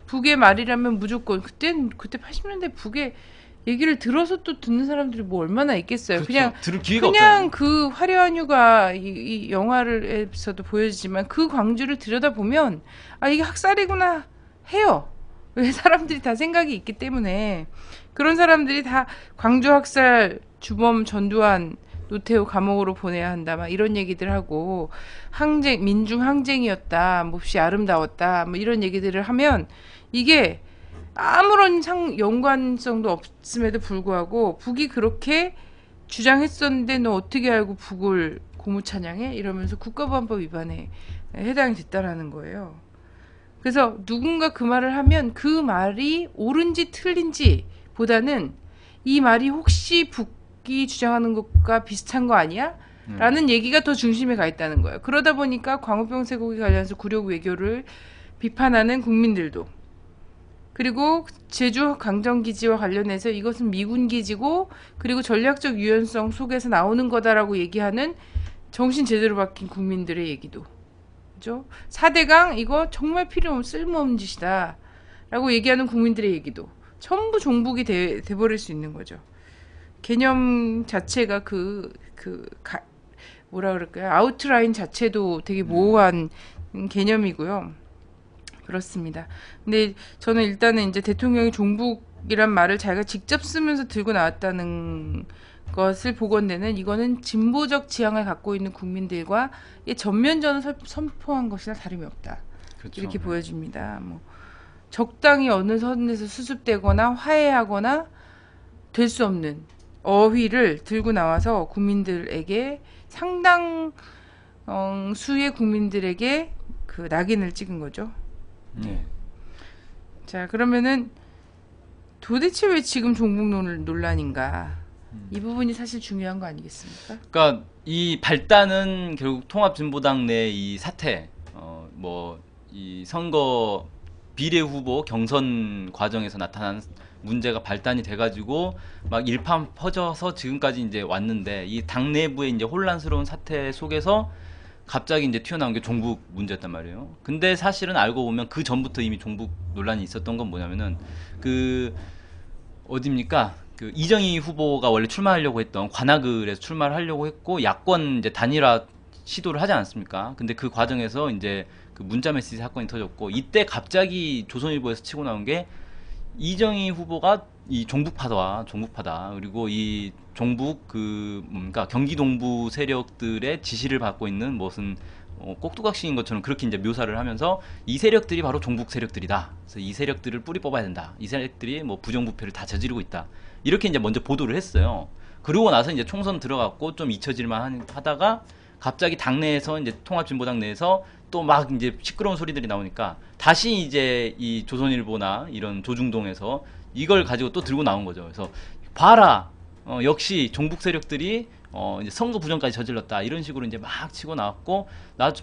북의 말이라면 무조건 그때 80년대 북의 얘기를 들어서 또 듣는 사람들이 뭐 얼마나 있겠어요. 그렇죠. 들을 기회가 그냥 없잖아요. 그 화려한 휴가 이 영화에서도 보여지지만 그 광주를 들여다보면 이게 학살이구나 해요. 왜 사람들이 다 생각이 있기 때문에 그런 사람들이 다 광주 학살 주범 전두환 노태우 감옥으로 보내야 한다 막 이런 얘기들 하고 민중 항쟁이었다 몹시 아름다웠다 뭐 이런 얘기들을 하면 이게 아무런 연관성도 없음에도 불구하고 북이 그렇게 주장했었는데 너 어떻게 알고 북을 고무찬양해? 이러면서 국가보안법 위반에 해당이 됐다라는 거예요. 그래서 누군가 그 말을 하면 그 말이 옳은지 틀린지 보다는 이 말이 혹시 북이 주장하는 것과 비슷한 거 아니야? 라는 얘기가 더 중심에 가 있다는 거예요. 그러다 보니까 광우병 쇠고기 관련해서 굴욕 외교를 비판하는 국민들도 그리고 제주 강정기지와 관련해서 이것은 미군 기지고 그리고 전략적 유연성 속에서 나오는 거다라고 얘기하는 정신 제대로 박힌 국민들의 얘기도, 그죠? 4대강 이거 정말 필요 없는 쓸모없는 짓이다 라고 얘기하는 국민들의 얘기도 전부 종북이 돼버릴 수 있는 거죠. 개념 자체가 뭐라 그럴까요? 아웃라인 자체도 되게 모호한 개념이고요. 그렇습니다. 근데 저는 일단은 이제 대통령이 종북이란 말을 자기가 직접 쓰면서 들고 나왔다는 것을 보건대는 이거는 진보적 지향을 갖고 있는 국민들과 전면전을 선포한 것이나 다름이 없다. 그렇죠. 이렇게 보여집니다. 뭐 적당히 어느 선에서 수습되거나 화해하거나 될 수 없는 어휘를 들고 나와서 국민들에게 상당 수의 국민들에게 그 낙인을 찍은 거죠. 네. 자, 그러면은 도대체 왜 지금 종북 논란인가? 이 부분이 사실 중요한 거 아니겠습니까? 그러니까 이 발단은 결국 통합진보당 내 이 사태, 이 선거 비례 후보 경선 과정에서 나타난 문제가 발단이 돼가지고 막 일판 퍼져서 지금까지 이제 왔는데, 이 당 내부의 이제 혼란스러운 사태 속에서 갑자기 이제 튀어나온 게 종북 문제였단 말이에요. 근데 사실은 알고 보면 그 전부터 이미 종북 논란이 있었던 건 뭐냐면은 어딥니까? 그 이정희 후보가 원래 출마하려고 했던 관악을에서 출마를 하려고 했고, 야권 이제 단일화 시도를 하지 않았습니까? 근데 그 과정에서 이제 그 문자 메시지 사건이 터졌고, 이때 갑자기 조선일보에서 치고 나온 게 이정희 후보가 이 종북파다. 그리고 이 종북 경기 동부 세력들의 지시를 받고 있는 무슨 꼭두각시인 것처럼 그렇게 이제 묘사를 하면서 이 세력들이 바로 종북 세력들이다. 그래서 이 세력들을 뿌리 뽑아야 된다. 이 세력들이 뭐 부정부패를 다 저지르고 있다. 이렇게 이제 먼저 보도를 했어요. 그러고 나서 이제 총선 들어갔고 좀 잊혀질만 하다가 갑자기 당내에서 이제 통합진보당 내에서 또 막 이제 시끄러운 소리들이 나오니까 다시 이제 이 조선일보나 이런 조중동에서 이걸 가지고 또 들고 나온 거죠. 그래서 봐라, 역시 종북 세력들이 이제 선거 부정까지 저질렀다, 이런 식으로 이제 막 치고 나왔고,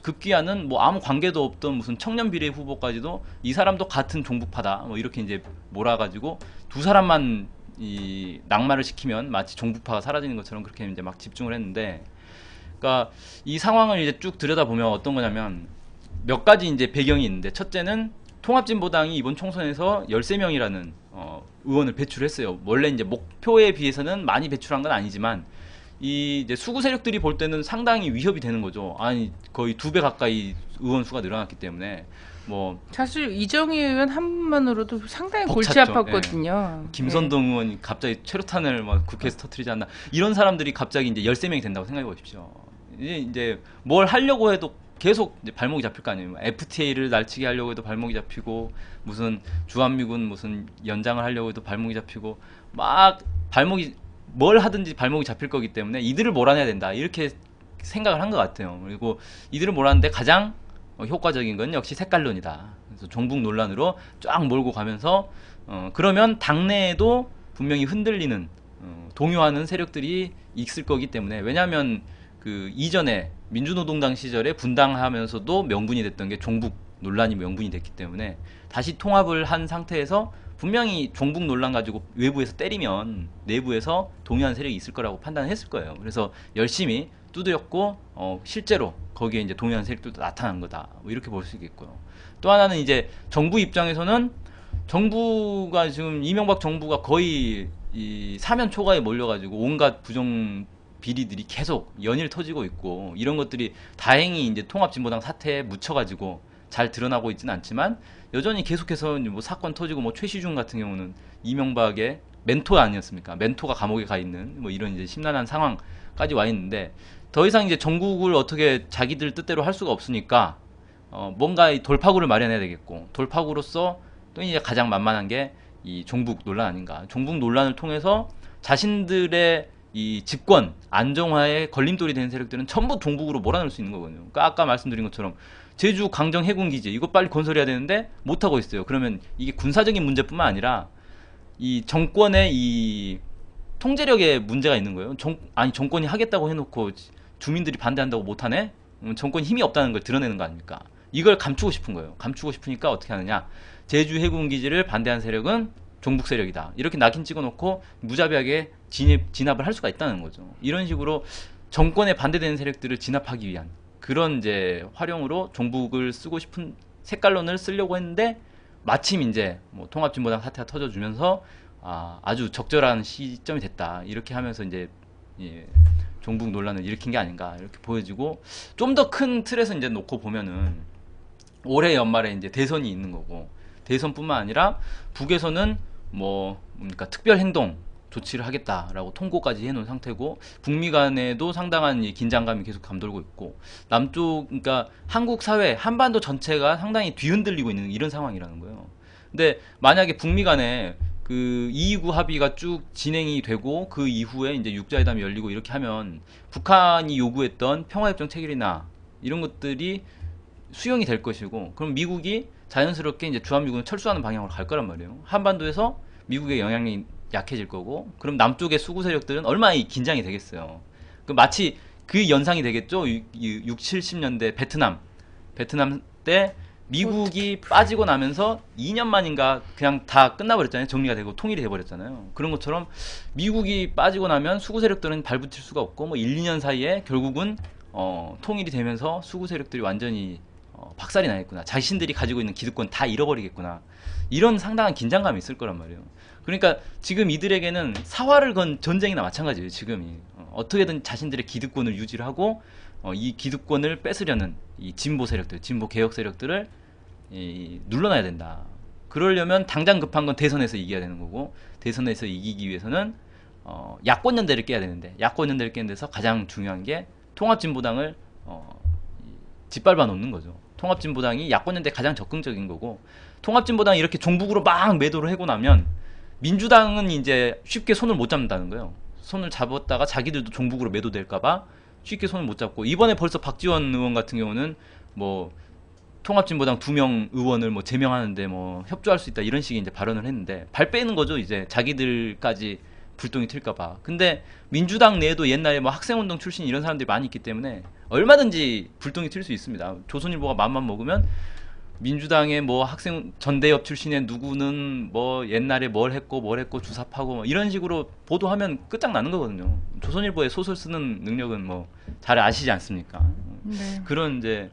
급기야는 뭐 아무 관계도 없던 무슨 청년 비례 후보까지도 이 사람도 같은 종북파다, 뭐 이렇게 이제 몰아가지고 두 사람만 이 낙마를 시키면 마치 종북파가 사라지는 것처럼 그렇게 이제 막 집중을 했는데, 그러니까 이 상황을 이제 쭉 들여다보면 어떤 거냐면 몇 가지 이제 배경이 있는데, 첫째는 통합진보당이 이번 총선에서 13명이라는 의원을 배출했어요. 원래 이제 목표에 비해서는 많이 배출한 건 아니지만 이 이제 수구 세력들이 볼 때는 상당히 위협이 되는 거죠. 아니 거의 2배 가까이 의원 수가 늘어났기 때문에 뭐 사실 이정희 의원 한 분만으로도 상당히 골치 벅찼죠. 아팠거든요. 예. 김선동 의원이 갑자기 최루탄을 막 국회에서 터뜨리지 않나, 이런 사람들이 갑자기 이제 13명이 된다고 생각해 보십시오. 이제 뭘 하려고 해도 계속 이제 발목이 잡힐 거 아니에요. FTA를 날치게 하려고 해도 발목이 잡히고, 무슨 주한미군 무슨 연장을 하려고 해도 발목이 잡히고, 막 뭘 하든지 발목이 잡힐 거기 때문에 이들을 몰아내야 된다, 이렇게 생각을 한 것 같아요. 그리고 이들을 몰아내는데 가장 효과적인 건 역시 색깔론이다. 그래서 종북 논란으로 쫙 몰고 가면서 그러면 당내에도 분명히 흔들리는 동요하는 세력들이 있을 거기 때문에, 왜냐하면 그 이전에 민주노동당 시절에 분당하면서도 명분이 됐던 게 종북 논란이 명분이 됐기 때문에, 다시 통합을 한 상태에서 분명히 종북 논란 가지고 외부에서 때리면 내부에서 동요하는 세력이 있을 거라고 판단을 했을 거예요. 그래서 열심히 두드렸고, 실제로 거기에 이제 동요하는 세력들도 나타난 거다, 뭐 이렇게 볼 수 있겠고요. 또 하나는 이제 정부 입장에서는, 정부가 지금 이명박 정부가 거의 이 사면 초과에 몰려가지고 온갖 부정 비리들이 계속 연일 터지고 있고, 이런 것들이 다행히 이제 통합진보당 사태에 묻혀가지고 잘 드러나고 있지는 않지만, 여전히 계속해서 뭐 사건 터지고, 뭐 최시중 같은 경우는 이명박의 멘토 아니었습니까? 멘토가 감옥에 가 있는 뭐 이런 이제 심란한 상황까지 와 있는데, 더 이상 이제 전국을 어떻게 자기들 뜻대로 할 수가 없으니까 뭔가 이 돌파구를 마련해야 되겠고, 돌파구로서 또 이제 가장 만만한 게 이 종북 논란 아닌가. 종북 논란을 통해서 자신들의 이 집권 안정화에 걸림돌이 되는 세력들은 전부 종북으로 몰아넣을 수 있는 거거든요. 그러니까 아까 말씀드린 것처럼 제주 강정 해군기지 이거 빨리 건설해야 되는데 못 하고 있어요. 그러면 이게 군사적인 문제뿐만 아니라 이 정권의 이 통제력에 문제가 있는 거예요. 정권이 하겠다고 해놓고 주민들이 반대한다고 못하네? 정권이 힘이 없다는 걸 드러내는 거 아닙니까? 이걸 감추고 싶은 거예요. 감추고 싶으니까 어떻게 하느냐, 제주 해군기지를 반대한 세력은 종북 세력이다, 이렇게 낙인 찍어놓고 무자비하게 진압을 할 수가 있다는 거죠. 이런 식으로 정권에 반대되는 세력들을 진압하기 위한 그런 이제 활용으로 종북을 쓰고 싶은 색깔론을 쓰려고 했는데 마침 이제 뭐 통합진보당 사태가 터져주면서 아주 적절한 시점이 됐다 이렇게 하면서 이제 예, 종북 논란을 일으킨 게 아닌가 이렇게 보여지고 좀 더 큰 틀에서 이제 놓고 보면은 올해 연말에 이제 대선이 있는 거고 대선뿐만 아니라 북에서는 뭐 그러니까 특별 행동 조치를 하겠다라고 통고까지 해놓은 상태고 북미 간에도 상당한 이 긴장감이 계속 감돌고 있고 남쪽 그러니까 한국 사회 한반도 전체가 상당히 뒤흔들리고 있는 이런 상황이라는 거예요. 근데 만약에 북미 간에 그 229 합의가 쭉 진행이 되고 그 이후에 이제 육자회담이 열리고 이렇게 하면 북한이 요구했던 평화협정 체결이나 이런 것들이 수용이 될 것이고 그럼 미국이 자연스럽게 이제 주한미군을 철수하는 방향으로 갈 거란 말이에요. 한반도에서 미국의 영향력이 약해질 거고 그럼 남쪽의 수구 세력들은 얼마나 긴장이 되겠어요. 그 마치 그 연상이 되겠죠. 6, 70년대 베트남 때 미국이 빠지고 나면서 2년 만인가 그냥 다 끝나버렸잖아요. 정리가 되고 통일이 돼버렸잖아요. 그런 것처럼 미국이 빠지고 나면 수구 세력들은 발붙일 수가 없고 뭐 1, 2년 사이에 결국은 통일이 되면서 수구 세력들이 완전히 박살이 나겠구나. 자신들이 가지고 있는 기득권 다 잃어버리겠구나. 이런 상당한 긴장감이 있을 거란 말이에요. 그러니까 지금 이들에게는 사활을 건 전쟁이나 마찬가지예요. 지금이 어떻게든 자신들의 기득권을 유지를 하고 이 기득권을 뺏으려는 이 진보 세력들, 진보 개혁 세력들을 눌러놔야 된다. 그러려면 당장 급한 건 대선에서 이겨야 되는 거고 대선에서 이기기 위해서는 야권 연대를 깨야 되는데 야권 연대를 깨는 데서 가장 중요한 게 통합진보당을 짓밟아 놓는 거죠. 통합진보당이 야권 연대 가장 적극적인 거고 통합진보당이 이렇게 종북으로 막 매도를 하고 나면 민주당은 이제 쉽게 손을 못 잡는다는 거예요. 손을 잡았다가 자기들도 종북으로 매도될까봐 쉽게 손을 못 잡고 이번에 벌써 박지원 의원 같은 경우는 뭐 통합진보당 2명 의원을 뭐 제명하는데 뭐 협조할 수 있다 이런 식의 이제 발언을 했는데 발 빼는 거죠. 이제 자기들까지 불똥이 튈까봐. 근데 민주당 내에도 옛날에 뭐 학생운동 출신 이런 사람들이 많이 있기 때문에 얼마든지 불똥이 튈 수 있습니다. 조선일보가 맘만 먹으면 민주당의 뭐 학생 전대협 출신의 누구는 뭐 옛날에 뭘 했고 주사파고 뭐 이런 식으로 보도하면 끝장나는 거거든요. 조선일보에 소설 쓰는 능력은 뭐 잘 아시지 않습니까? 네. 그런 이제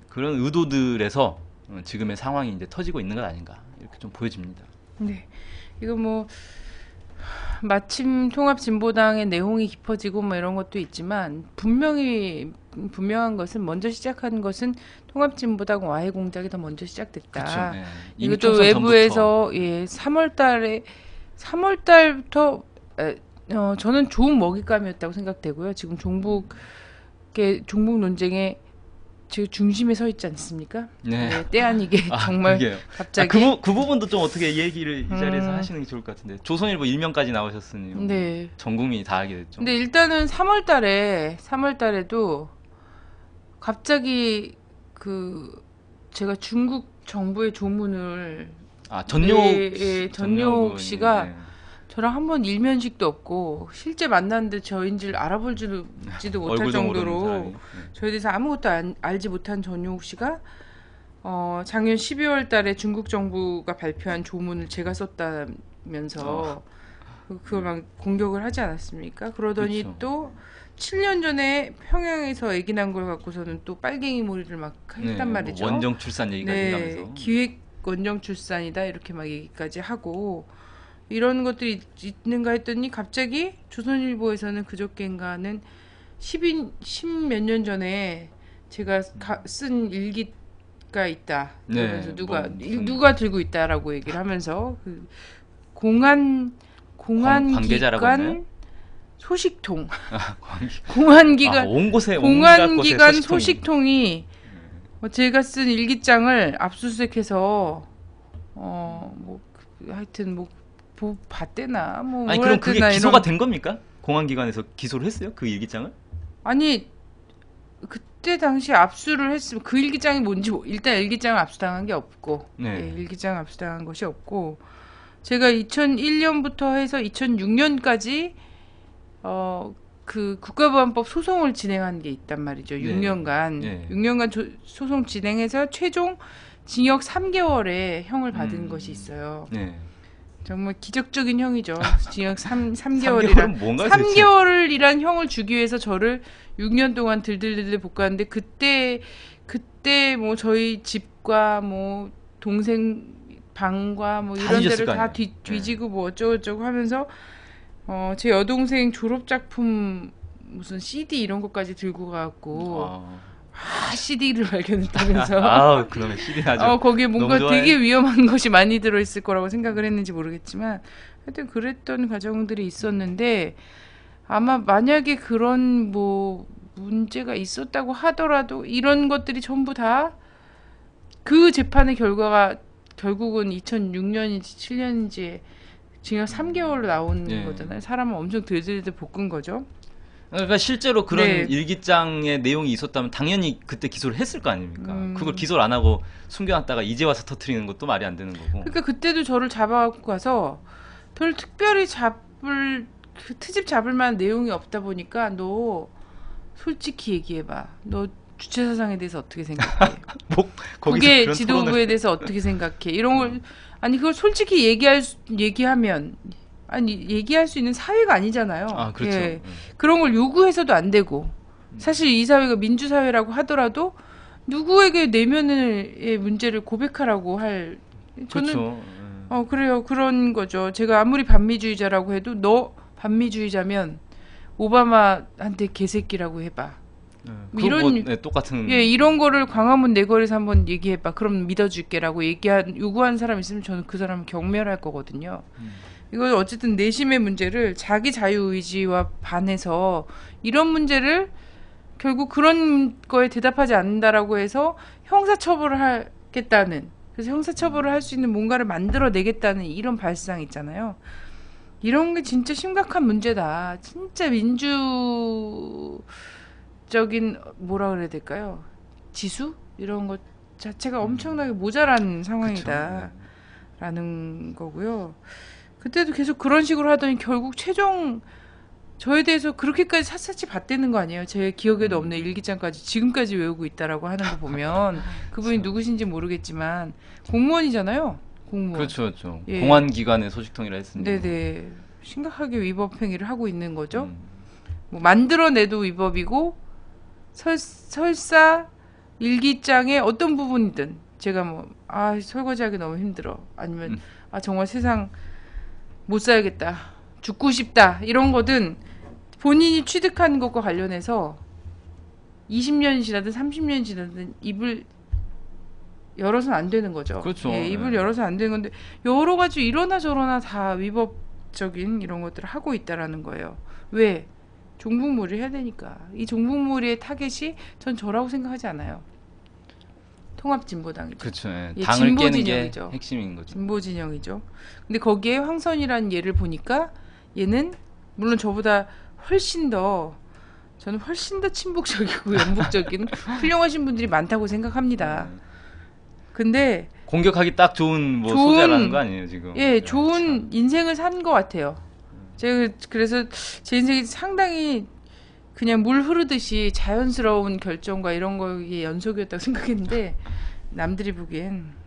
그런 의도들에서 지금의 상황이 이제 터지고 있는 것 아닌가 이렇게 좀 보여집니다. 네. 이거 뭐 마침 통합진보당의 내홍이 깊어지고 뭐 이런 것도 있지만 분명한 것은 먼저 시작한 것은 통합진보당 와해 공작이 더 먼저 시작됐다. 그렇죠. 네. 이것도 외부에서 예, 3월 달부터 저는 좋은 먹잇감이었다고 생각되고요. 지금 종북 논쟁에 지금 중심에 서 있지 않습니까? 네. 네, 때 아니게 정말 그게요. 갑자기 그 부분도 좀 어떻게 얘기를 이 자리에서 하시는 게 좋을 것 같은데 조선일보 일면까지 나오셨으니 네. 전 국민이 다 알게 됐죠. 근데 일단은 3월 달에도 갑자기 제가 중국 정부의 조문을 전용 씨가 네. 저랑 한 번 일면식도 없고 실제 만났는데 저인지를 알아볼지도 못할 정도로 저에 대해서 아무것도 알지 못한 전용욱 씨가 작년 12월 달에 중국 정부가 발표한 조문을 제가 썼다면서 그걸 막 공격을 하지 않았습니까? 그러더니 그렇죠. 또 7년 전에 평양에서 얘기 난 걸 갖고서는 또 빨갱이 몰이를 막 했단 말이죠. 뭐 원정 출산 얘기까지 나면서 기획 원정 출산이다 이렇게 막 얘기까지 하고 이런 것들이 있는가 했더니 갑자기 조선일보에서는 그저께인가는 10몇 년 전에 제가 쓴 일기가 있다. 그러면서 누가 들고 있다라고 얘기를 하면서 그 공안기관 소식통 공안기관 소식통이 제가 쓴 일기장을 압수수색해서 하여튼 봤대나 아니 그럼 그게 기소가 된 겁니까? 공안기관에서 기소를 했어요? 그 일기장을? 아니 그때 당시 압수를 했으면 그 일기장이 뭔지 일단 일기장을 압수당한 게 없고 일기장 압수당한 것이 없고 제가 2001년부터 해서 2006년까지 그 국가보안법 소송을 진행한 게 있단 말이죠. 6년간 소송 진행해서 최종 징역 3개월의 형을 받은 것이 있어요. 정말 기적적인 형이죠. 징역 3개월이란 3개월은 뭔가 대체? 3개월이란 형을 주기 위해서 저를 6년 동안 들들들들 볶았는데 그때 뭐 저희 집과 뭐 동생 방과 뭐 다 이런 뒤졌을 데를 거 다 아니에요. 뒤지고 뭐 어쩌고저쩌고 하면서 제 여동생 졸업 작품 무슨 CD 이런 것까지 들고 가갖고 CD를 발견했다면서 아, 그놈의 CD 아주 거기에 뭔가 너무 좋아해. 되게 위험한 것이 많이 들어있을 거라고 생각을 했는지 모르겠지만 하여튼 그랬던 과정들이 있었는데 아마 만약에 그런 뭐 문제가 있었다고 하더라도 이런 것들이 전부 다 그 재판의 결과가 결국은 2006년인지 7년인지 징역 3개월로 나온 예. 거잖아요. 사람을 엄청 들들들 볶은 거죠. 그러니까 실제로 그런 네. 일기장의 내용이 있었다면 당연히 그때 기소를 했을 거 아닙니까? 그걸 기소를 안 하고 숨겨놨다가 이제 와서 터트리는 것도 말이 안 되는 거고. 그러니까 그때도 저를 잡아갖고 가서 별 특별히 그 트집 잡을 만한 내용이 없다 보니까 너 솔직히 얘기해봐. 너 주체사상에 대해서 어떻게 생각해? 뭐 거기서 국외 그런 지도부에 토론을 대해서 어떻게 생각해? 이런 걸 아니 그걸 솔직히 얘기하면 아니 얘기할 수 있는 사회가 아니잖아요. 아, 그렇죠. 예. 그런 걸 요구해서도 안 되고 사실 이 사회가 민주사회라고 하더라도 누구에게 내면의 문제를 고백하라고 할 저는 그렇죠. 그래요. 그런 거죠. 제가 아무리 반미주의자라고 해도 너 반미주의자면 오바마한테 개새끼라고 해봐. 그거 이런 뭐, 똑같은 이런 거를 광화문 내거리에서 한번 얘기해봐. 그럼 믿어줄게라고 요구한 사람 있으면 저는 그 사람을 경멸할 거거든요. 이건 어쨌든 내심의 문제를 자기 자유의지와 반해서 이런 문제를 결국 그런 거에 대답하지 않는다라고 해서 형사처벌을 하겠다는 그래서 형사처벌을 할 수 있는 뭔가를 만들어내겠다는 이런 발상 있잖아요. 이런 게 진짜 심각한 문제다. 진짜 민주적인 뭐라 그래야 될까요? 지수? 이런 것 자체가 엄청나게 모자란 상황이다. 라는 거고요. 그때도 계속 그런 식으로 하더니 결국 최종 저에 대해서 그렇게까지 샅샅이 봤대는 거 아니에요. 제 기억에도 없는 일기장까지 지금까지 외우고 있다라고 하는 거 보면 그분이 누구신지 모르겠지만 공무원이잖아요. 공무원. 그렇죠, 그렇죠. 예. 공안기관의 소식통이라 했으니까. 네네. 심각하게 위법 행위를 하고 있는 거죠. 뭐 만들어내도 위법이고 설사 일기장의 어떤 부분이든 제가 뭐 설거지하기 너무 힘들어 아니면 정말 세상 못 살겠다 죽고 싶다 이런 거든 본인이 취득한 것과 관련해서 20년이 지나든 30년이 지나든 입을 열어서는 안 되는 거죠. 그렇죠. 예, 입을 열어서 안 되는 건데 여러 가지 이러나 저러나 다 위법적인 이런 것들을 하고 있다라는 거예요. 왜? 종북몰이 해야 되니까. 이 종북몰이의 타겟이 전 저라고 생각하지 않아요. 통합진보당이죠. 그렇죠. 예. 예, 당을 깨는 게 진보진영이죠. 핵심인 거죠. 진보진영이죠. 근데 거기에 황선이라는 얘를 보니까 얘는 물론 저보다 저는 훨씬 더 친북적이고 연북적인 훌륭하신 분들이 많다고 생각합니다. 근데 공격하기 딱 좋은 소재라는 거 아니에요 지금? 예, 좋은 인생을 산 것 같아요. 제가 그래서 제 인생이 상당히 그냥 물 흐르듯이 자연스러운 결정과 이런 거의 연속이었다고 생각했는데 남들이 보기엔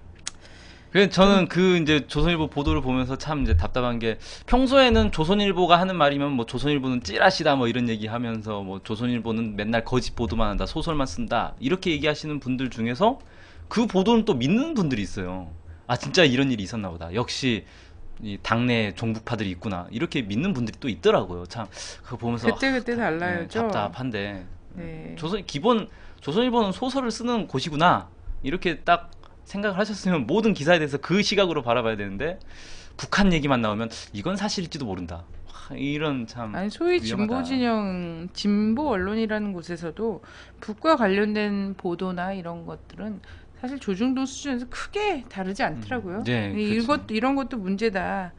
그래서 저는 이제 조선일보 보도를 보면서 참 이제 답답한 게 평소에는 조선일보가 하는 말이면 뭐 조선일보는 찌라시다 뭐 이런 얘기하면서 뭐 조선일보는 맨날 거짓 보도만 한다 소설만 쓴다 이렇게 얘기하시는 분들 중에서 그 보도는 또 믿는 분들이 있어요. 아 진짜 이런 일이 있었나 보다. 역시 이 당내 종북파들이 있구나 이렇게 믿는 분들이 또 있더라고요. 참 그거 보면서 그때 달라요. 답답한데 네. 조선일보는 소설을 쓰는 곳이구나 이렇게 딱 생각을 하셨으면 모든 기사에 대해서 그 시각으로 바라봐야 되는데 북한 얘기만 나오면 이건 사실일지도 모른다. 이런 참 아니 소위 위험하다. 진보 언론이라는 곳에서도 북과 관련된 보도나 이런 것들은 사실 조중동 수준에서 크게 다르지 않더라고요. 네, 이런 것도 문제다라고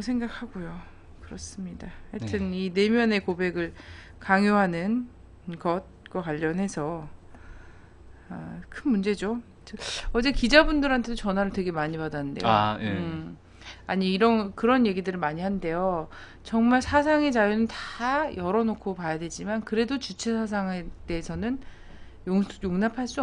생각하고요. 그렇습니다. 하여튼 이 내면의 고백을 강요하는 것과 관련해서 큰 문제죠. 어제 기자분들한테도 전화를 되게 많이 받았는데요. 아니 그런 얘기들을 많이 한대요. 정말 사상의 자유는 다 열어놓고 봐야 되지만 그래도 주체 사상에 대해서는 용납할 수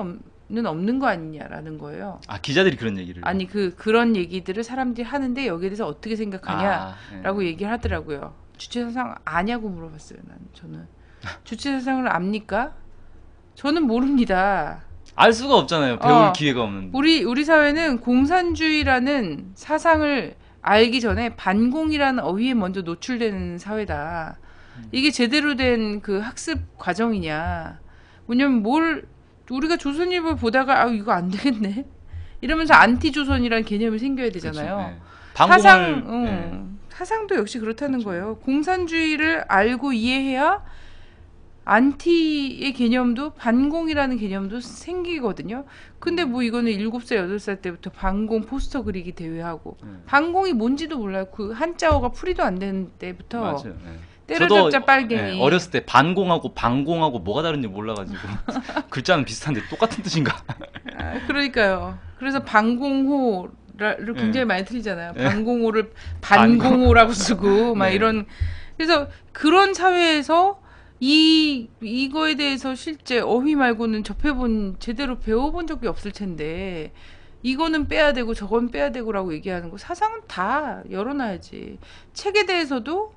없는 거 아니냐라는 거예요. 아, 기자들이 그런 얘기를. 아니 그런 얘기들을 사람들이 하는데 여기에 대해서 어떻게 생각하냐라고 예. 얘기를 하더라고요. 주체사상 아냐고 물어봤어요. 저는 주체사상을 압니까? 저는 모릅니다. 알 수가 없잖아요. 배울 기회가 없는데. 우리 사회는 공산주의라는 사상을 알기 전에 반공이라는 어휘에 먼저 노출되는 사회다. 이게 제대로 된 그 학습 과정이냐? 왜냐면 우리가 조선일보 보다가 아 이거 안 되겠네. 이러면서 안티조선이라는 개념이 생겨야 되잖아요. 그렇죠. 네. 방공을 사상도 역시 그렇다는 거예요. 공산주의를 알고 이해해야 안티의 개념도 반공이라는 개념도 생기거든요. 근데 뭐 이거는 7살, 8살 때부터 반공 포스터 그리기 대회하고 반공이 뭔지도 몰라요. 그 한자어가 풀이도 안 되는 때부터 맞아요. 때려잡자 빨갱이. 어렸을 때 반공하고 방공하고 뭐가 다른지 몰라가지고 글자는 비슷한데 똑같은 뜻인가? 그러니까요. 그래서 반공호를 굉장히 많이 틀리잖아요. 반공호를 반공호라고 쓰고 막 이런. 그래서 그런 사회에서 이거에 대해서 실제 어휘 말고는 제대로 배워본 적이 없을 텐데, 이거는 빼야 되고 저건 빼야 되고라고 얘기하는 거, 사상은 다 열어놔야지. 책에 대해서도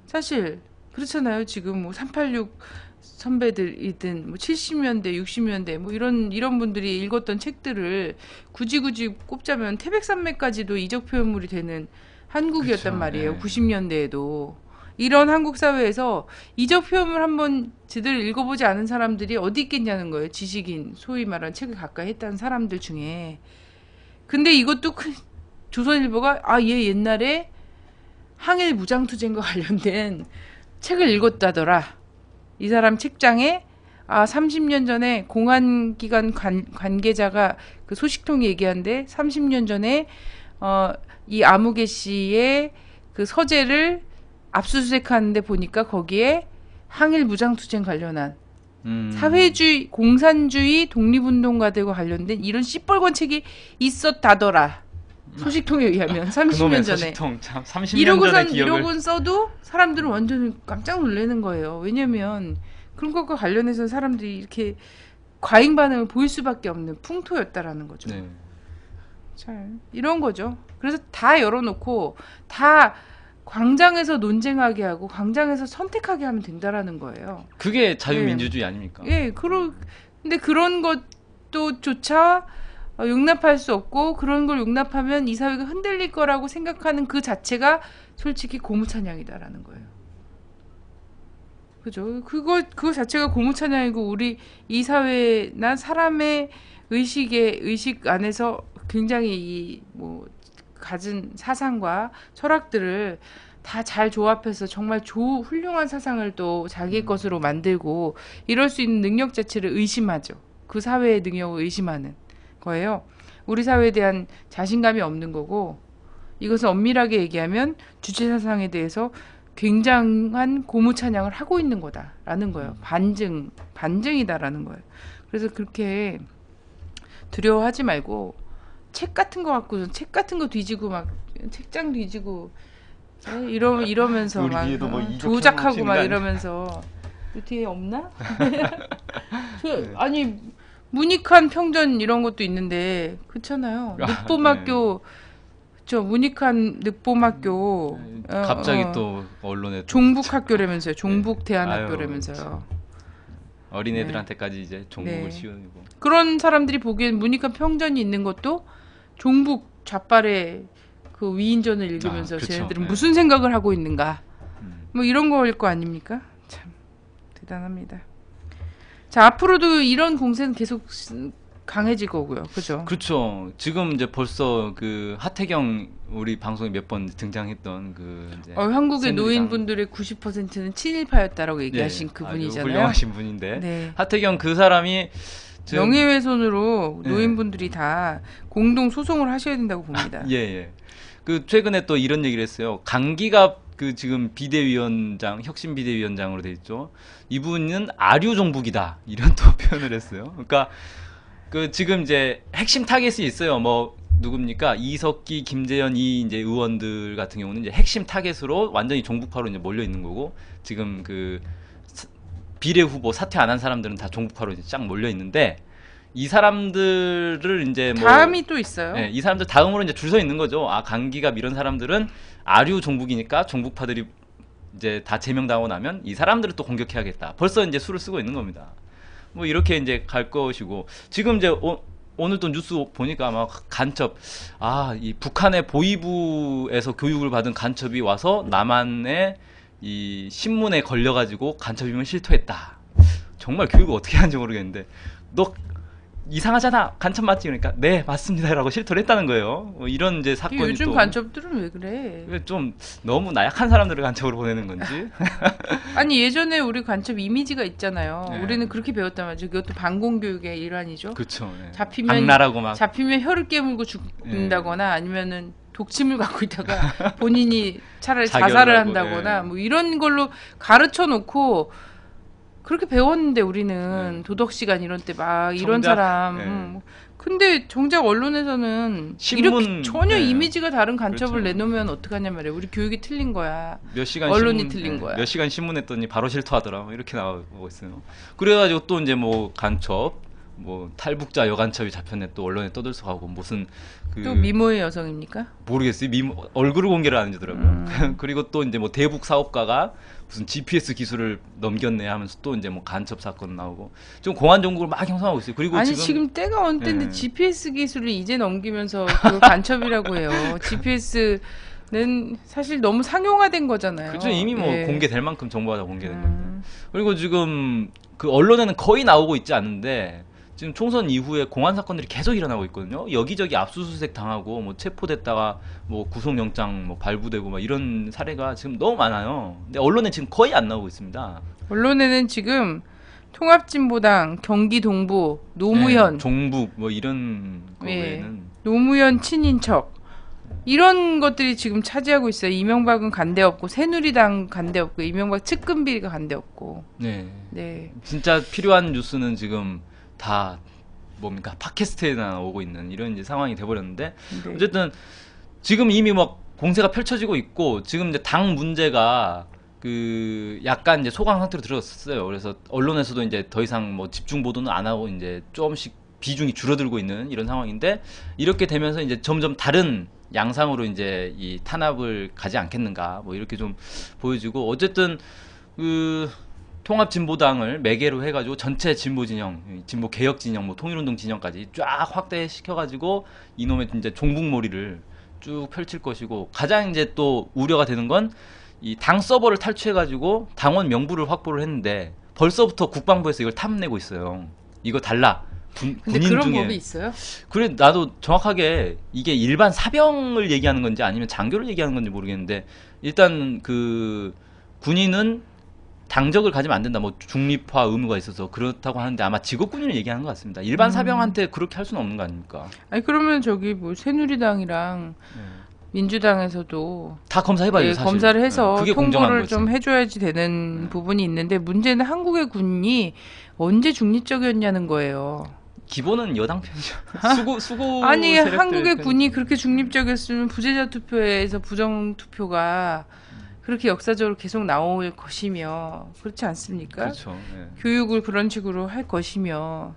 사실 그렇잖아요. 지금 뭐 386 선배들이든 뭐 70년대, 60년대 뭐 이런 분들이 읽었던 책들을 굳이 꼽자면 태백산맥까지도 이적 표현물이 되는 한국이었단 그쵸, 말이에요. 90년대에도. 이런 한국 사회에서 이적 표현을 한번 제대로 읽어보지 않은 사람들이 어디 있겠냐는 거예요. 지식인, 소위 말하는 책을 가까이 했다는 사람들 중에. 근데 이것도 조선일보가 얘 옛날에 항일 무장투쟁과 관련된 책을 읽었다더라. 이 사람 책장에 30년 전에 공안기관 관계자가 그 소식통이 얘기하는데 30년 전에 이 아무개 씨의 그 서재를 압수수색하는데 보니까 거기에 항일 무장투쟁 관련한 사회주의, 공산주의, 독립운동가들과 관련된 이런 시뻘건 책이 있었다더라. 소식통에 의하면 30년 전에. 소식통 참 30년 전의 기억을. 이러곤 써도 사람들은 완전 깜짝 놀라는 거예요. 왜냐면 그런 것과 관련해서 사람들이 이렇게 과잉 반응을 보일 수밖에 없는 풍토였다라는 거죠. 네. 이런 거죠. 그래서 다 열어놓고 다 광장에서 논쟁하게 하고 광장에서 선택하게 하면 된다라는 거예요. 그게 자유민주주의 아닙니까? 근데 그런 것도 조차 용납할 수 없고, 그런 걸 용납하면 이 사회가 흔들릴 거라고 생각하는 그 자체가 솔직히 고무찬양이다라는 거예요. 그죠? 그거 자체가 고무찬양이고, 우리 이 사회나 사람의 의식 안에서 굉장히 가진 사상과 철학들을 다 잘 조합해서 정말 훌륭한 사상을 또 자기 것으로 만들고 이럴 수 있는 능력 자체를 의심하죠. 그 사회의 능력을 의심하는 거예요. 우리 사회에 대한 자신감이 없는 거고, 이것은 엄밀하게 얘기하면 주체 사상에 대해서 굉장한 고무찬양을 하고 있는 거다라는 거예요. 반증이다라는 거예요. 그래서 그렇게 두려워하지 말고 책 같은 거 뒤지고 막 책장 뒤지고 이러면서 우리 막 뒤에도 뭐 이적 조작하고 막 표현 이러면서 그 뒤에 없나? 아니 문익환 평전 이런 것도 있는데 그렇잖아요. 늑봄학교 문익환 늑봄학교 갑자기 또 언론에 종북학교라면서요. 종북대안학교라면서요. 어린애들한테까지 이제 종북을 씌우고 그런 사람들이 보기엔 문익환 평전이 있는 것도 종북 좌빨의 그 위인전을 읽으면서 쟤네들은 무슨 생각을 하고 있는가 뭐 이런 거일 거 아닙니까? 참 대단합니다. 자, 앞으로도 이런 공세는 계속 강해질 거고요. 그죠? 그렇죠. 지금 이제 벌써 그 하태경 우리 방송에 몇 번 등장했던 그 이제 한국의 노인분들의 90%는 친일파였다라고 얘기하신 그분이잖아요. 훌륭하신 분인데 하태경 그 사람이 명예훼손으로 노인분들이 다 공동 소송을 하셔야 된다고 봅니다. 그 최근에 또 이런 얘기를 했어요. 강기갑 그 지금 비대위원장, 혁신 비대위원장으로 돼 있죠. 이분은 아류 종북이다 이런 또 표현을 했어요. 그러니까 그 지금 이제 핵심 타겟이 있어요. 뭐 누굽니까? 이석기, 김재현 이 이제 의원들 같은 경우는 이제 핵심 타겟으로 완전히 종북파로 이제 몰려 있는 거고, 지금 그 비례 후보 사퇴 안 한 사람들은 다 종북파로 이제 쫙 몰려 있는데, 이 사람들을 이제 뭐 다음이 또 있어요. 이 사람들 다음으로 이제 줄 서 있는 거죠. 아, 강기가 이런 사람들은 아류 종북이니까 종북파들이 이제 다 제명당하고 나면 이 사람들을 또 공격해야겠다. 벌써 이제 수를 쓰고 있는 겁니다. 뭐 이렇게 이제 갈 것이고 지금 이제 오늘 또 뉴스 보니까 막 간첩 이 북한의 보위부에서 교육을 받은 간첩이 와서 남한의 이 신문에 걸려가지고 간첩임을 실토했다. 정말 교육을 어떻게 하는지 모르겠는데 너 이상하잖아 간첩 맞지? 그러니까 네 맞습니다 라고 실토를 했다는 거예요. 뭐 이런 이제 사건이 요즘 또 간첩들은 왜 그래? 좀 너무 나약한 사람들을 간첩으로 보내는 건지. 아니 예전에 우리 간첩 이미지가 있잖아요. 네. 우리는 그렇게 배웠단 말이죠. 그것도 반공교육의 일환이죠. 그쵸. 잡히면 악랄하고 막 잡히면 혀를 깨물고 죽는다거나 아니면은 독침을 갖고 있다가 본인이 차라리 자결을 자살을 하고, 한다거나 뭐 이런 걸로 가르쳐 놓고 그렇게 배웠는데 우리는 도덕 시간 이런 때 막 이런 정작, 사람. 근데 정작 언론에서는 신문, 이렇게 전혀 네. 이미지가 다른 간첩을 그렇죠. 내놓으면 어떡하냐 말이야. 우리 교육이 틀린 거야. 몇 시간 언론이 틀린 거야. 몇 시간 신문했더니 바로 실토하더라. 뭐 이렇게 나오고 있어요. 그래가지고 또 이제 뭐 간첩, 뭐 탈북자 여간첩이 잡혔네 또 언론에 떠들썩하고 무슨 또 미모의 여성입니까? 모르겠어요. 얼굴을 공개를 안 해주더라고요. 그리고 또 이제 뭐 대북 사업가가 무슨 GPS 기술을 넘겼네 하면서 또 이제 뭐 간첩 사건 나오고 좀 공안 정국을 막 형성하고 있어요. 그리고 아니 지금 때가 어느 때인데 예. GPS 기술을 이제 넘기면서 그걸 간첩이라고 해요. GPS는 사실 너무 상용화된 거잖아요. 그죠 이미 뭐 예. 공개될 만큼 정보가 다 공개된 건데. 그리고 지금 그 언론에는 거의 나오고 있지 않은데 지금 총선 이후에 공안 사건들이 계속 일어나고 있거든요. 여기저기 압수수색 당하고 뭐 체포됐다가 뭐 구속영장 뭐 발부되고 막 이런 사례가 지금 너무 많아요. 근데 언론에 지금 거의 안 나오고 있습니다. 언론에는 지금 통합진보당, 경기동부, 노무현, 종북 뭐 이런 거 예. 외에는 노무현 친인척 이런 것들이 지금 차지하고 있어요. 이명박은 간대 없고 새누리당 간대 없고 이명박 측근 비리가 간대 없고. 네. 네. 진짜 필요한 뉴스는 지금 다 뭡니까 팟캐스트에나 오고 있는 이런 이제 상황이 돼버렸는데 네. 어쨌든 지금 이미 막 공세가 펼쳐지고 있고 지금 이제 당 문제가 그 약간 이제 소강 상태로 들어갔어요. 그래서 언론에서도 이제 더 이상 뭐 집중 보도는 안 하고 이제 조금씩 비중이 줄어들고 있는 이런 상황인데 이렇게 되면서 이제 점점 다른 양상으로 이제 이 탄압을 가지 않겠는가 뭐 이렇게 좀 보여지고 어쨌든 그 통합진보당을 매개로 해가지고 전체 진보 진영, 진보 개혁 진영, 뭐 통일운동 진영까지 쫙 확대시켜가지고 이놈의 이제 종북몰이를 쭉 펼칠 것이고 가장 이제 또 우려가 되는 건 이 당 서버를 탈취해가지고 당원 명부를 확보를 했는데 벌써부터 국방부에서 이걸 탐내고 있어요. 이거 달라. 근데 군인 그런 중에 법이 있어요? 그래 나도 정확하게 이게 일반 사병을 얘기하는 건지 아니면 장교를 얘기하는 건지 모르겠는데 일단 그 군인은 당적을 가지면 안 된다. 뭐 중립화 의무가 있어서 그렇다고 하는데 아마 직업군인을 얘기하는 것 같습니다. 일반 사병한테 그렇게 할 수는 없는 거 아닙니까? 아니 그러면 저기 뭐 새누리당이랑 민주당에서도 다 검사해봐요. 예, 사실. 검사를 해서 그게 공정한 통보를 거지. 좀 해줘야지 되는 부분이 있는데 문제는 한국의 군이 언제 중립적이었냐는 거예요. 기본은 여당 편이죠. 수고 아니 세력들 한국의 편. 군이 그렇게 중립적이었으면 부재자 투표에서 부정 투표가 그렇게 역사적으로 계속 나올 것이며 그렇지 않습니까? 그렇죠. 예. 교육을 그런 식으로 할 것이며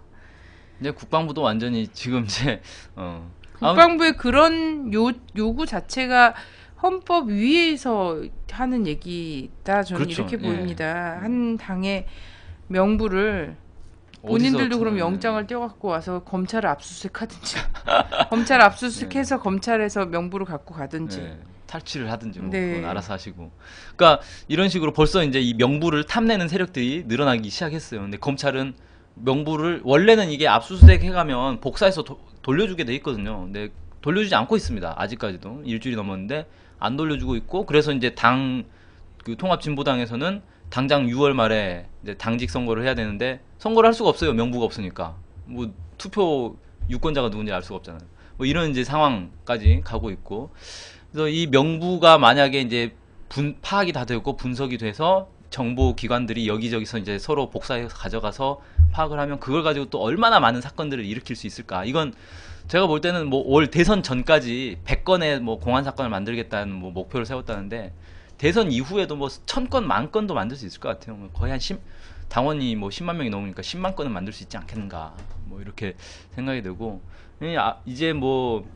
이제 국방부도 완전히 지금 이제 국방부의 그런 요구 자체가 헌법 위에서 하는 얘기다 저는 그렇죠. 이렇게 예. 보입니다. 한 당의 명부를 본인들도 어디서 그럼 영장을 떼어갖고 와서 검찰을 압수수색하든지 검찰 압수수색해서 검찰에서 명부를 갖고 가든지 네, 탈취를 하든지 뭐 네. 그건 알아서 하시고. 그러니까 이런 식으로 벌써 이제 이 명부를 탐내는 세력들이 늘어나기 시작했어요. 근데 검찰은 명부를 원래는 이게 압수수색 해가면 복사해서 돌려주게 돼 있거든요. 근데 돌려주지 않고 있습니다. 아직까지도 일주일이 넘었는데 안 돌려주고 있고 그래서 이제 그 통합진보당에서는 당장 6월 말에 이제 당직 선거를 해야 되는데 선거를 할 수가 없어요. 명부가 없으니까. 뭐 투표 유권자가 누군지 알 수가 없잖아요. 뭐 이런 이제 상황까지 가고 있고. 그래서 이 명부가 만약에 이제 파악이 다 되고 분석이 돼서 정보 기관들이 여기저기서 이제 서로 복사해서 가져가서 파악을 하면 그걸 가지고 또 얼마나 많은 사건들을 일으킬 수 있을까? 이건 제가 볼 때는 뭐 올 대선 전까지 100건의 뭐 공안 사건을 만들겠다는 뭐 목표를 세웠다는데 대선 이후에도 뭐 1000건, 10,000건도 만들 수 있을 것 같아요. 거의 한 당원이 뭐 10만 명이 넘으니까 10만 건은 만들 수 있지 않겠는가 뭐 이렇게 생각이 되고 이제 뭐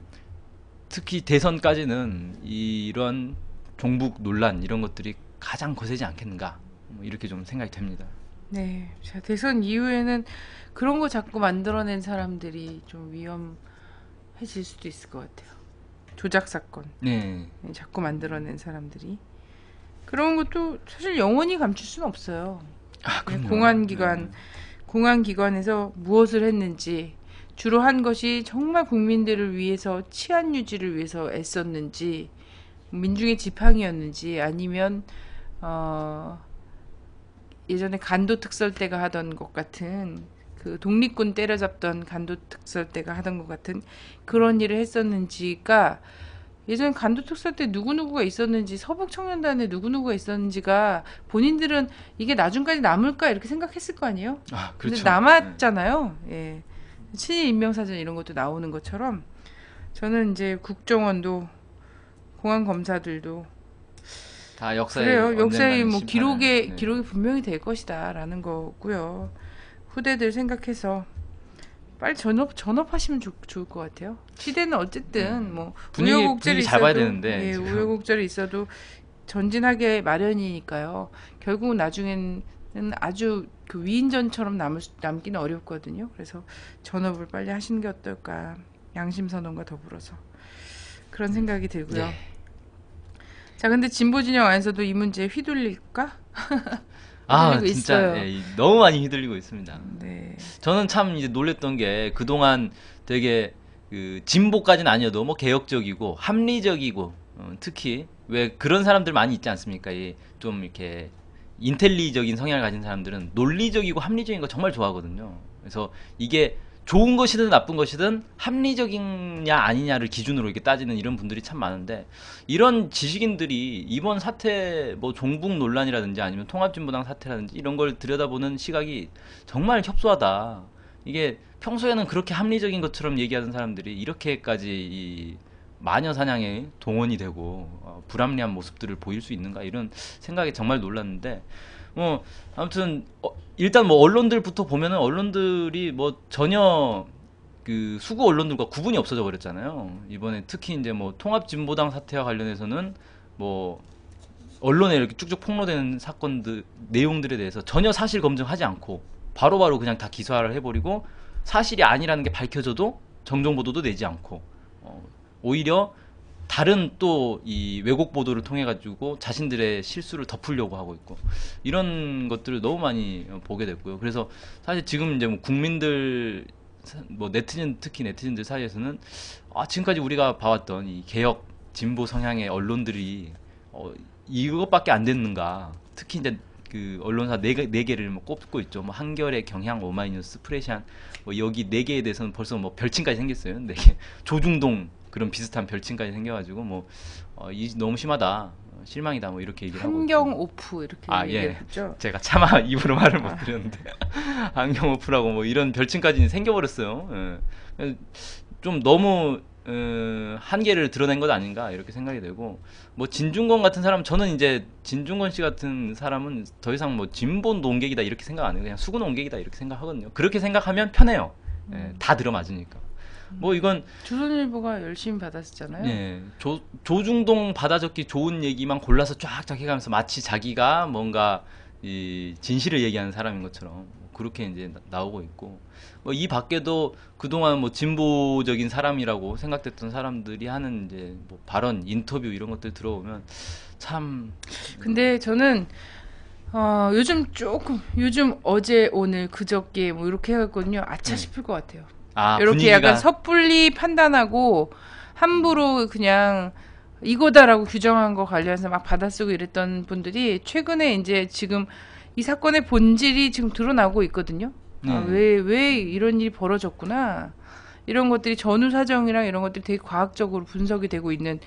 특히 대선까지는 이런 종북 논란 이런 것들이 가장 거세지 않겠는가 뭐 이렇게 좀 생각이 됩니다. 네. 자, 대선 이후에는 그런 거 자꾸 만들어낸 사람들이 좀 위험해질 수도 있을 것 같아요. 조작 사건. 네. 네, 자꾸 만들어낸 사람들이. 그런 것도 사실 영원히 감출 수는 없어요. 그럼요. 공안기관, 공안기관에서 무엇을 했는지, 주로 한 것이 정말 국민들을 위해서, 치안 유지를 위해서 애썼는지, 민중의 지팡이였는지, 아니면, 예전에 간도 특설대가 하던 것 같은, 그 독립군 때려잡던 간도 특설대가 하던 것 같은 그런 일을 했었는지가 예전에 간도 특설 때 누구누구가 있었는지 서북 청년단에 누구누구가 있었는지가 본인들은 이게 나중까지 남을까 이렇게 생각했을 거 아니에요? 그렇죠. 근데 남았잖아요. 예. 친일 인명사전 이런 것도 나오는 것처럼 저는 이제 국정원도 공안 검사들도 다 역사에 그래요. 역사의 뭐 심판을, 기록이 분명히 될 것이다라는 거고요. 후대들 생각해서 빨리 전업하시면 좋을 것 같아요. 시대는 어쨌든 뭐 분위기 잘 봐야 되는데 예, 지금. 우여곡절이 있어도 전진하게 마련이니까요. 결국은 나중에는 아주 그 위인전처럼 남기는 어렵거든요. 그래서 전업을 빨리 하시는 게 어떨까. 양심선언과 더불어서 그런 생각이 들고요. 네. 자, 근데 진보 진영 안에서도 이 문제에 휘둘릴까? 휘둘리고 진짜 있어요. 너무 많이 휘둘리고 있습니다. 네. 저는 참 이제 놀랬던 게 그동안 되게 그 진보까지는 아니어도 뭐 개혁적이고 합리적이고 특히 왜 그런 사람들 많이 있지 않습니까? 좀 이렇게 인텔리적인 성향을 가진 사람들은 논리적이고 합리적인 거 정말 좋아하거든요. 그래서 이게 좋은 것이든 나쁜 것이든 합리적이냐 아니냐를 기준으로 이렇게 따지는 이런 분들이 참 많은데 이런 지식인들이 이번 사태 뭐 종북 논란이라든지 아니면 통합진보당 사태라든지 이런 걸 들여다보는 시각이 정말 협소하다. 이게 평소에는 그렇게 합리적인 것처럼 얘기하던 사람들이 이렇게까지 이 마녀 사냥에 동원이 되고 불합리한 모습들을 보일 수 있는가 이런 생각에 정말 놀랐는데 아무튼 일단 뭐 언론들부터 보면은 언론들이 뭐 전혀 그 수구 언론들과 구분이 없어져 버렸잖아요. 이번에 특히 이제 뭐 통합진보당 사태와 관련해서는 뭐 언론에 이렇게 쭉쭉 폭로되는 사건들 내용들에 대해서 전혀 사실 검증하지 않고 바로바로 그냥 다 기사화를 해버리고 사실이 아니라는 게 밝혀져도 정정 보도도 내지 않고 오히려 다른 또 이 왜곡 보도를 통해 가지고 자신들의 실수를 덮으려고 하고 있고 이런 것들을 너무 많이 보게 됐고요. 그래서 사실 지금 이제 뭐 국민들 뭐 특히 네티즌들 사이에서는 지금까지 우리가 봐왔던 이 개혁 진보 성향의 언론들이 이것밖에 안 됐는가. 특히 이제 그 언론사 네 개를 뭐 꼽고 있죠. 뭐 한겨레, 경향, 오마이뉴스, 프레시안 뭐 여기 네 개에 대해서는 벌써 뭐 별칭까지 생겼어요. 네 개. 조중동 그런 비슷한 별칭까지 생겨가지고 뭐 너무 심하다, 실망이다 뭐 이렇게 얘기를 하고 한경 있고. 오프 이렇게 예. 얘기했죠. 제가 차마 입으로 말을 못 드렸는데 한경 오프라고 뭐 이런 별칭까지 생겨버렸어요. 예. 좀 너무 한계를 드러낸 것 아닌가 이렇게 생각이 되고 뭐 진중권 같은 사람 저는 이제 진중권 씨 같은 사람은 더 이상 뭐 진보 농객이다 이렇게 생각 안 해요. 그냥 수구 농객이다 이렇게 생각하거든요. 그렇게 생각하면 편해요. 다 들어맞으니까. 뭐 이건 조선일보가 열심히 받았었잖아요. 예, 조중동 받아적기 좋은 얘기만 골라서 쫙쫙 해가면서 마치 자기가 뭔가 이 진실을 얘기하는 사람인 것처럼 그렇게 이제 나오고 있고 뭐 이 밖에도 그동안 뭐 진보적인 사람이라고 생각됐던 사람들이 하는 이제 뭐 발언, 인터뷰 이런 것들 들어보면 참 근데 저는 요즘 어제 오늘 그저께 뭐 이렇게 해갔거든요. 아차 싶을 것 같아요. 이렇게 분위기가 약간 섣불리 판단하고 함부로 그냥 이거다라고 규정한 거 관련해서 막 받아쓰고 이랬던 분들이 최근에 이제 지금 이 사건의 본질이 지금 드러나고 있거든요. 왜 이런 일이 벌어졌구나. 이런 것들이 전후 사정이랑 이런 것들이 되게 과학적으로 분석이 되고 있는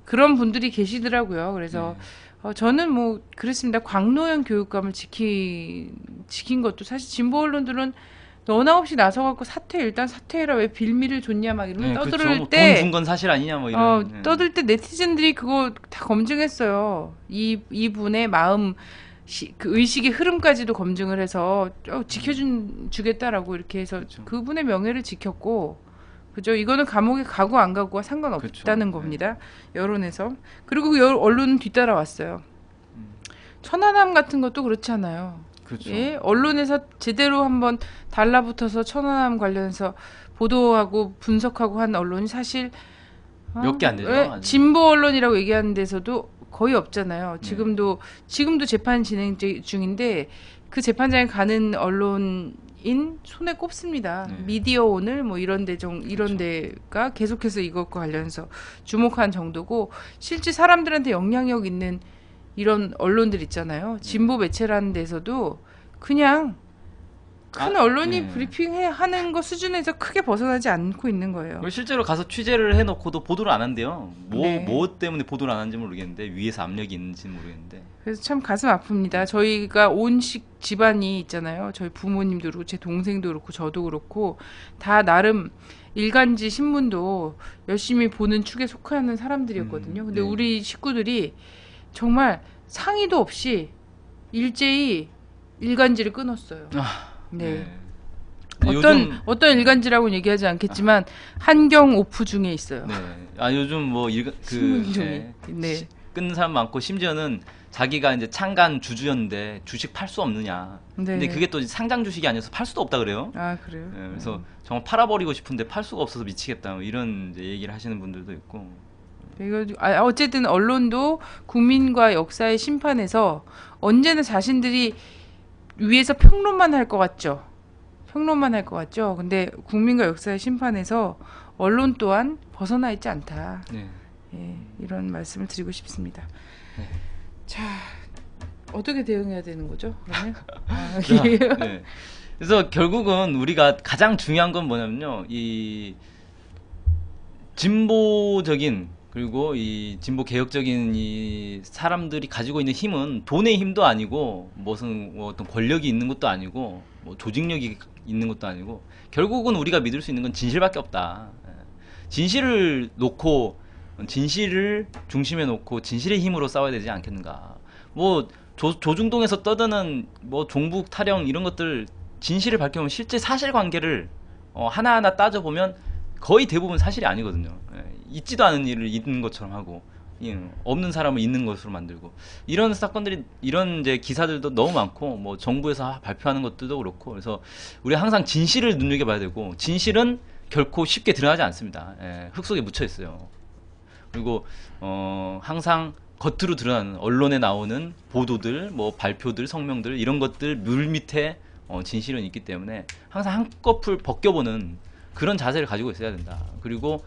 그런 분들이 계시더라고요. 그래서 저는 뭐 그랬습니다. 광노현 교육감을 지킨 것도 사실 진보 언론들은 너나 없이 나서갖고 일단 사퇴해라 왜 빌미를 줬냐 막 이러면 떠들 그렇죠. 뭐 때 돈 준 건 사실 아니냐 뭐 이런 떠들 때 네티즌들이 그거 다 검증했어요. 이분의 마음 그 의식의 흐름까지도 검증을 해서 주겠다라고 이렇게 해서 그쵸. 그분의 명예를 지켰고, 그죠? 이거는 감옥에 가고 안 가고와 상관없다는 그쵸. 겁니다. 여론에서. 그리고 그 언론은 뒤따라왔어요. 음. 천안함 같은 것도 그렇지 않아요. 그렇죠. 예, 언론에서 제대로 한번 달라붙어서 천안함 관련해서 보도하고 분석하고 한 언론이 사실 몇 개 안 되죠, 예, 아직. 진보 언론이라고 얘기하는 데서도 거의 없잖아요. 네. 지금도 재판 진행 중인데 그 재판장에 가는 언론인 손에 꼽습니다. 네. 미디어 오늘 뭐 이런 그렇죠. 데가 계속해서 이것과 관련해서 주목한 정도고, 실제 사람들한테 영향력 있는 이런 언론들 있잖아요. 진보 매체라는 데서도 그냥 큰 언론이 네. 브리핑하는 거 수준에서 크게 벗어나지 않고 있는 거예요. 그리고 실제로 가서 취재를 해놓고도 보도를 안 한대요. 네. 뭐 때문에 보도를 안 하는지 모르겠는데, 위에서 압력이 있는지는 모르겠는데. 그래서 참 가슴 아픕니다. 저희가 온식 집안이 있잖아요. 저희 부모님도 그렇고 제 동생도 그렇고 저도 그렇고 다 나름 일간지 신문도 열심히 보는 축에 속하는 사람들이었거든요. 근데 네. 우리 식구들이 정말 상의도 없이 일제히 일간지를 끊었어요. 네. 어떤 일간지라고는 얘기하지 않겠지만 한경 오프 중에 있어요. 네. 아, 요즘 뭐 신문 중에. 네. 끊는 사람 많고, 심지어는 자기가 이제 창간 주주였는데 주식 팔 수 없느냐. 네. 근데 그게 또 상장 주식이 아니어서 팔 수도 없다 그래요. 아, 그래요? 네, 그래서 정말 팔아버리고 싶은데 팔 수가 없어서 미치겠다, 뭐 이런 이제 얘기를 하시는 분들도 있고. 어쨌든 언론도 국민과 역사의 심판에서 언제나 자신들이 위에서 평론만 할 것 같죠. 평론만 할 것 같죠. 근데 국민과 역사의 심판에서 언론 또한 벗어나 있지 않다. 네. 예, 이런 말씀을 드리고 싶습니다. 네. 자, 어떻게 대응해야 되는 거죠? 그러면? 네. 그래서 결국은 우리가 가장 중요한 건 뭐냐면요, 이 진보적인, 그리고 이 진보 개혁적인 이 사람들이 가지고 있는 힘은 돈의 힘도 아니고, 무슨 뭐 어떤 권력이 있는 것도 아니고, 뭐 조직력이 있는 것도 아니고, 결국은 우리가 믿을 수 있는 건 진실밖에 없다. 예. 진실을 놓고, 진실을 중심에 놓고 진실의 힘으로 싸워야 되지 않겠는가. 뭐 조중동에서 떠드는 뭐 종북 타령 이런 것들, 진실을 밝혀보면 실제 사실관계를 하나하나 따져보면 거의 대부분 사실이 아니거든요. 예, 있지도 않은 일을 있는 것처럼 하고, 예, 없는 사람을 있는 것으로 만들고, 이런 사건들이, 이런 이제 기사들도 너무 많고, 뭐 정부에서 발표하는 것들도 그렇고. 그래서 우리 항상 진실을 눈여겨봐야 되고, 진실은 결코 쉽게 드러나지 않습니다. 예, 흙 속에 묻혀 있어요. 그리고 항상 겉으로 드러나는, 언론에 나오는 보도들, 뭐 발표들, 성명들, 이런 것들 물 밑에 진실은 있기 때문에 항상 한꺼풀 벗겨보는 그런 자세를 가지고 있어야 된다. 그리고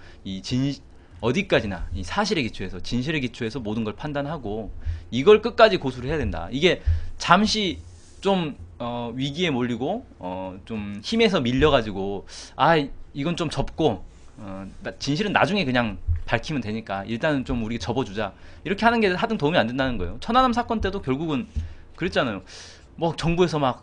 어디까지나 이 사실에 기초해서, 진실에 기초해서 모든 걸 판단하고, 이걸 끝까지 고수를 해야 된다. 이게 잠시 좀 위기에 몰리고 좀 힘에서 밀려가지고, 아 이건 좀 접고, 진실은 나중에 그냥 밝히면 되니까 일단은 좀 우리 접어주자, 이렇게 하는 게 하등 도움이 안 된다는 거예요. 천안함 사건 때도 결국은 그랬잖아요. 뭐 정부에서 막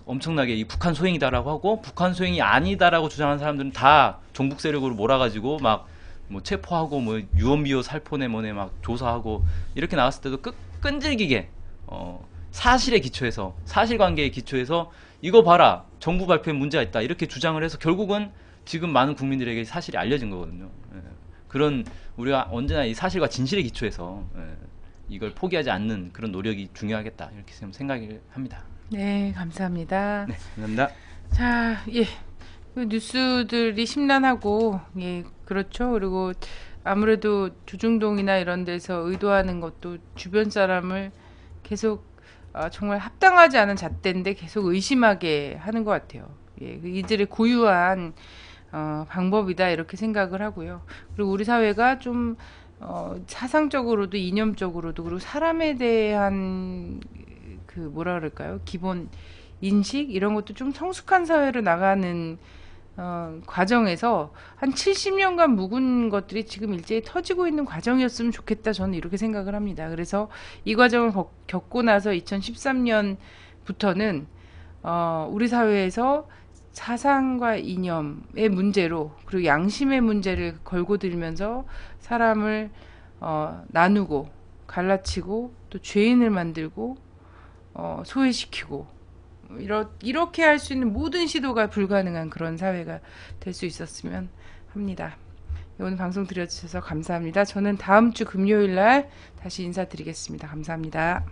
엄청나게 이 북한 소행이다라고 하고, 북한 소행이 아니다라고 주장하는 사람들은 다 종북 세력으로 몰아가지고 막 뭐 체포하고, 뭐 유언비어 살포내 뭐네 막 조사하고, 이렇게 나왔을 때도 끈질기게 사실에 기초해서, 사실관계에 기초해서 이거 봐라, 정부 발표에 문제가 있다, 이렇게 주장을 해서 결국은 지금 많은 국민들에게 사실이 알려진 거거든요. 예. 그런, 우리가 언제나 이 사실과 진실에 기초해서 이걸 포기하지 않는 그런 노력이 중요하겠다, 이렇게 생각을 합니다. 네, 감사합니다. 네, 감사합니다. 자, 예. 그 뉴스들이 심란하고, 예, 그렇죠. 그리고 아무래도 조중동이나 이런 데서 의도하는 것도 주변 사람을 계속 정말 합당하지 않은 잣대인데 계속 의심하게 하는 것 같아요. 예, 이들의 고유한 방법이다, 이렇게 생각을 하고요. 그리고 우리 사회가 좀 사상적으로도 이념적으로도, 그리고 사람에 대한 그 뭐라 그럴까요? 기본 인식 이런 것도 좀 성숙한 사회로 나가는 과정에서 한 70년간 묵은 것들이 지금 일제히 터지고 있는 과정이었으면 좋겠다, 저는 이렇게 생각을 합니다. 그래서 이 과정을 겪고 나서 2013년부터는 우리 사회에서 사상과 이념의 문제로, 그리고 양심의 문제를 걸고 들면서 사람을 나누고 갈라치고 또 죄인을 만들고 소외시키고 이렇게 할 수 있는 모든 시도가 불가능한 그런 사회가 될 수 있었으면 합니다. 오늘 방송 들어주셔서 감사합니다. 저는 다음 주 금요일 날 다시 인사드리겠습니다. 감사합니다.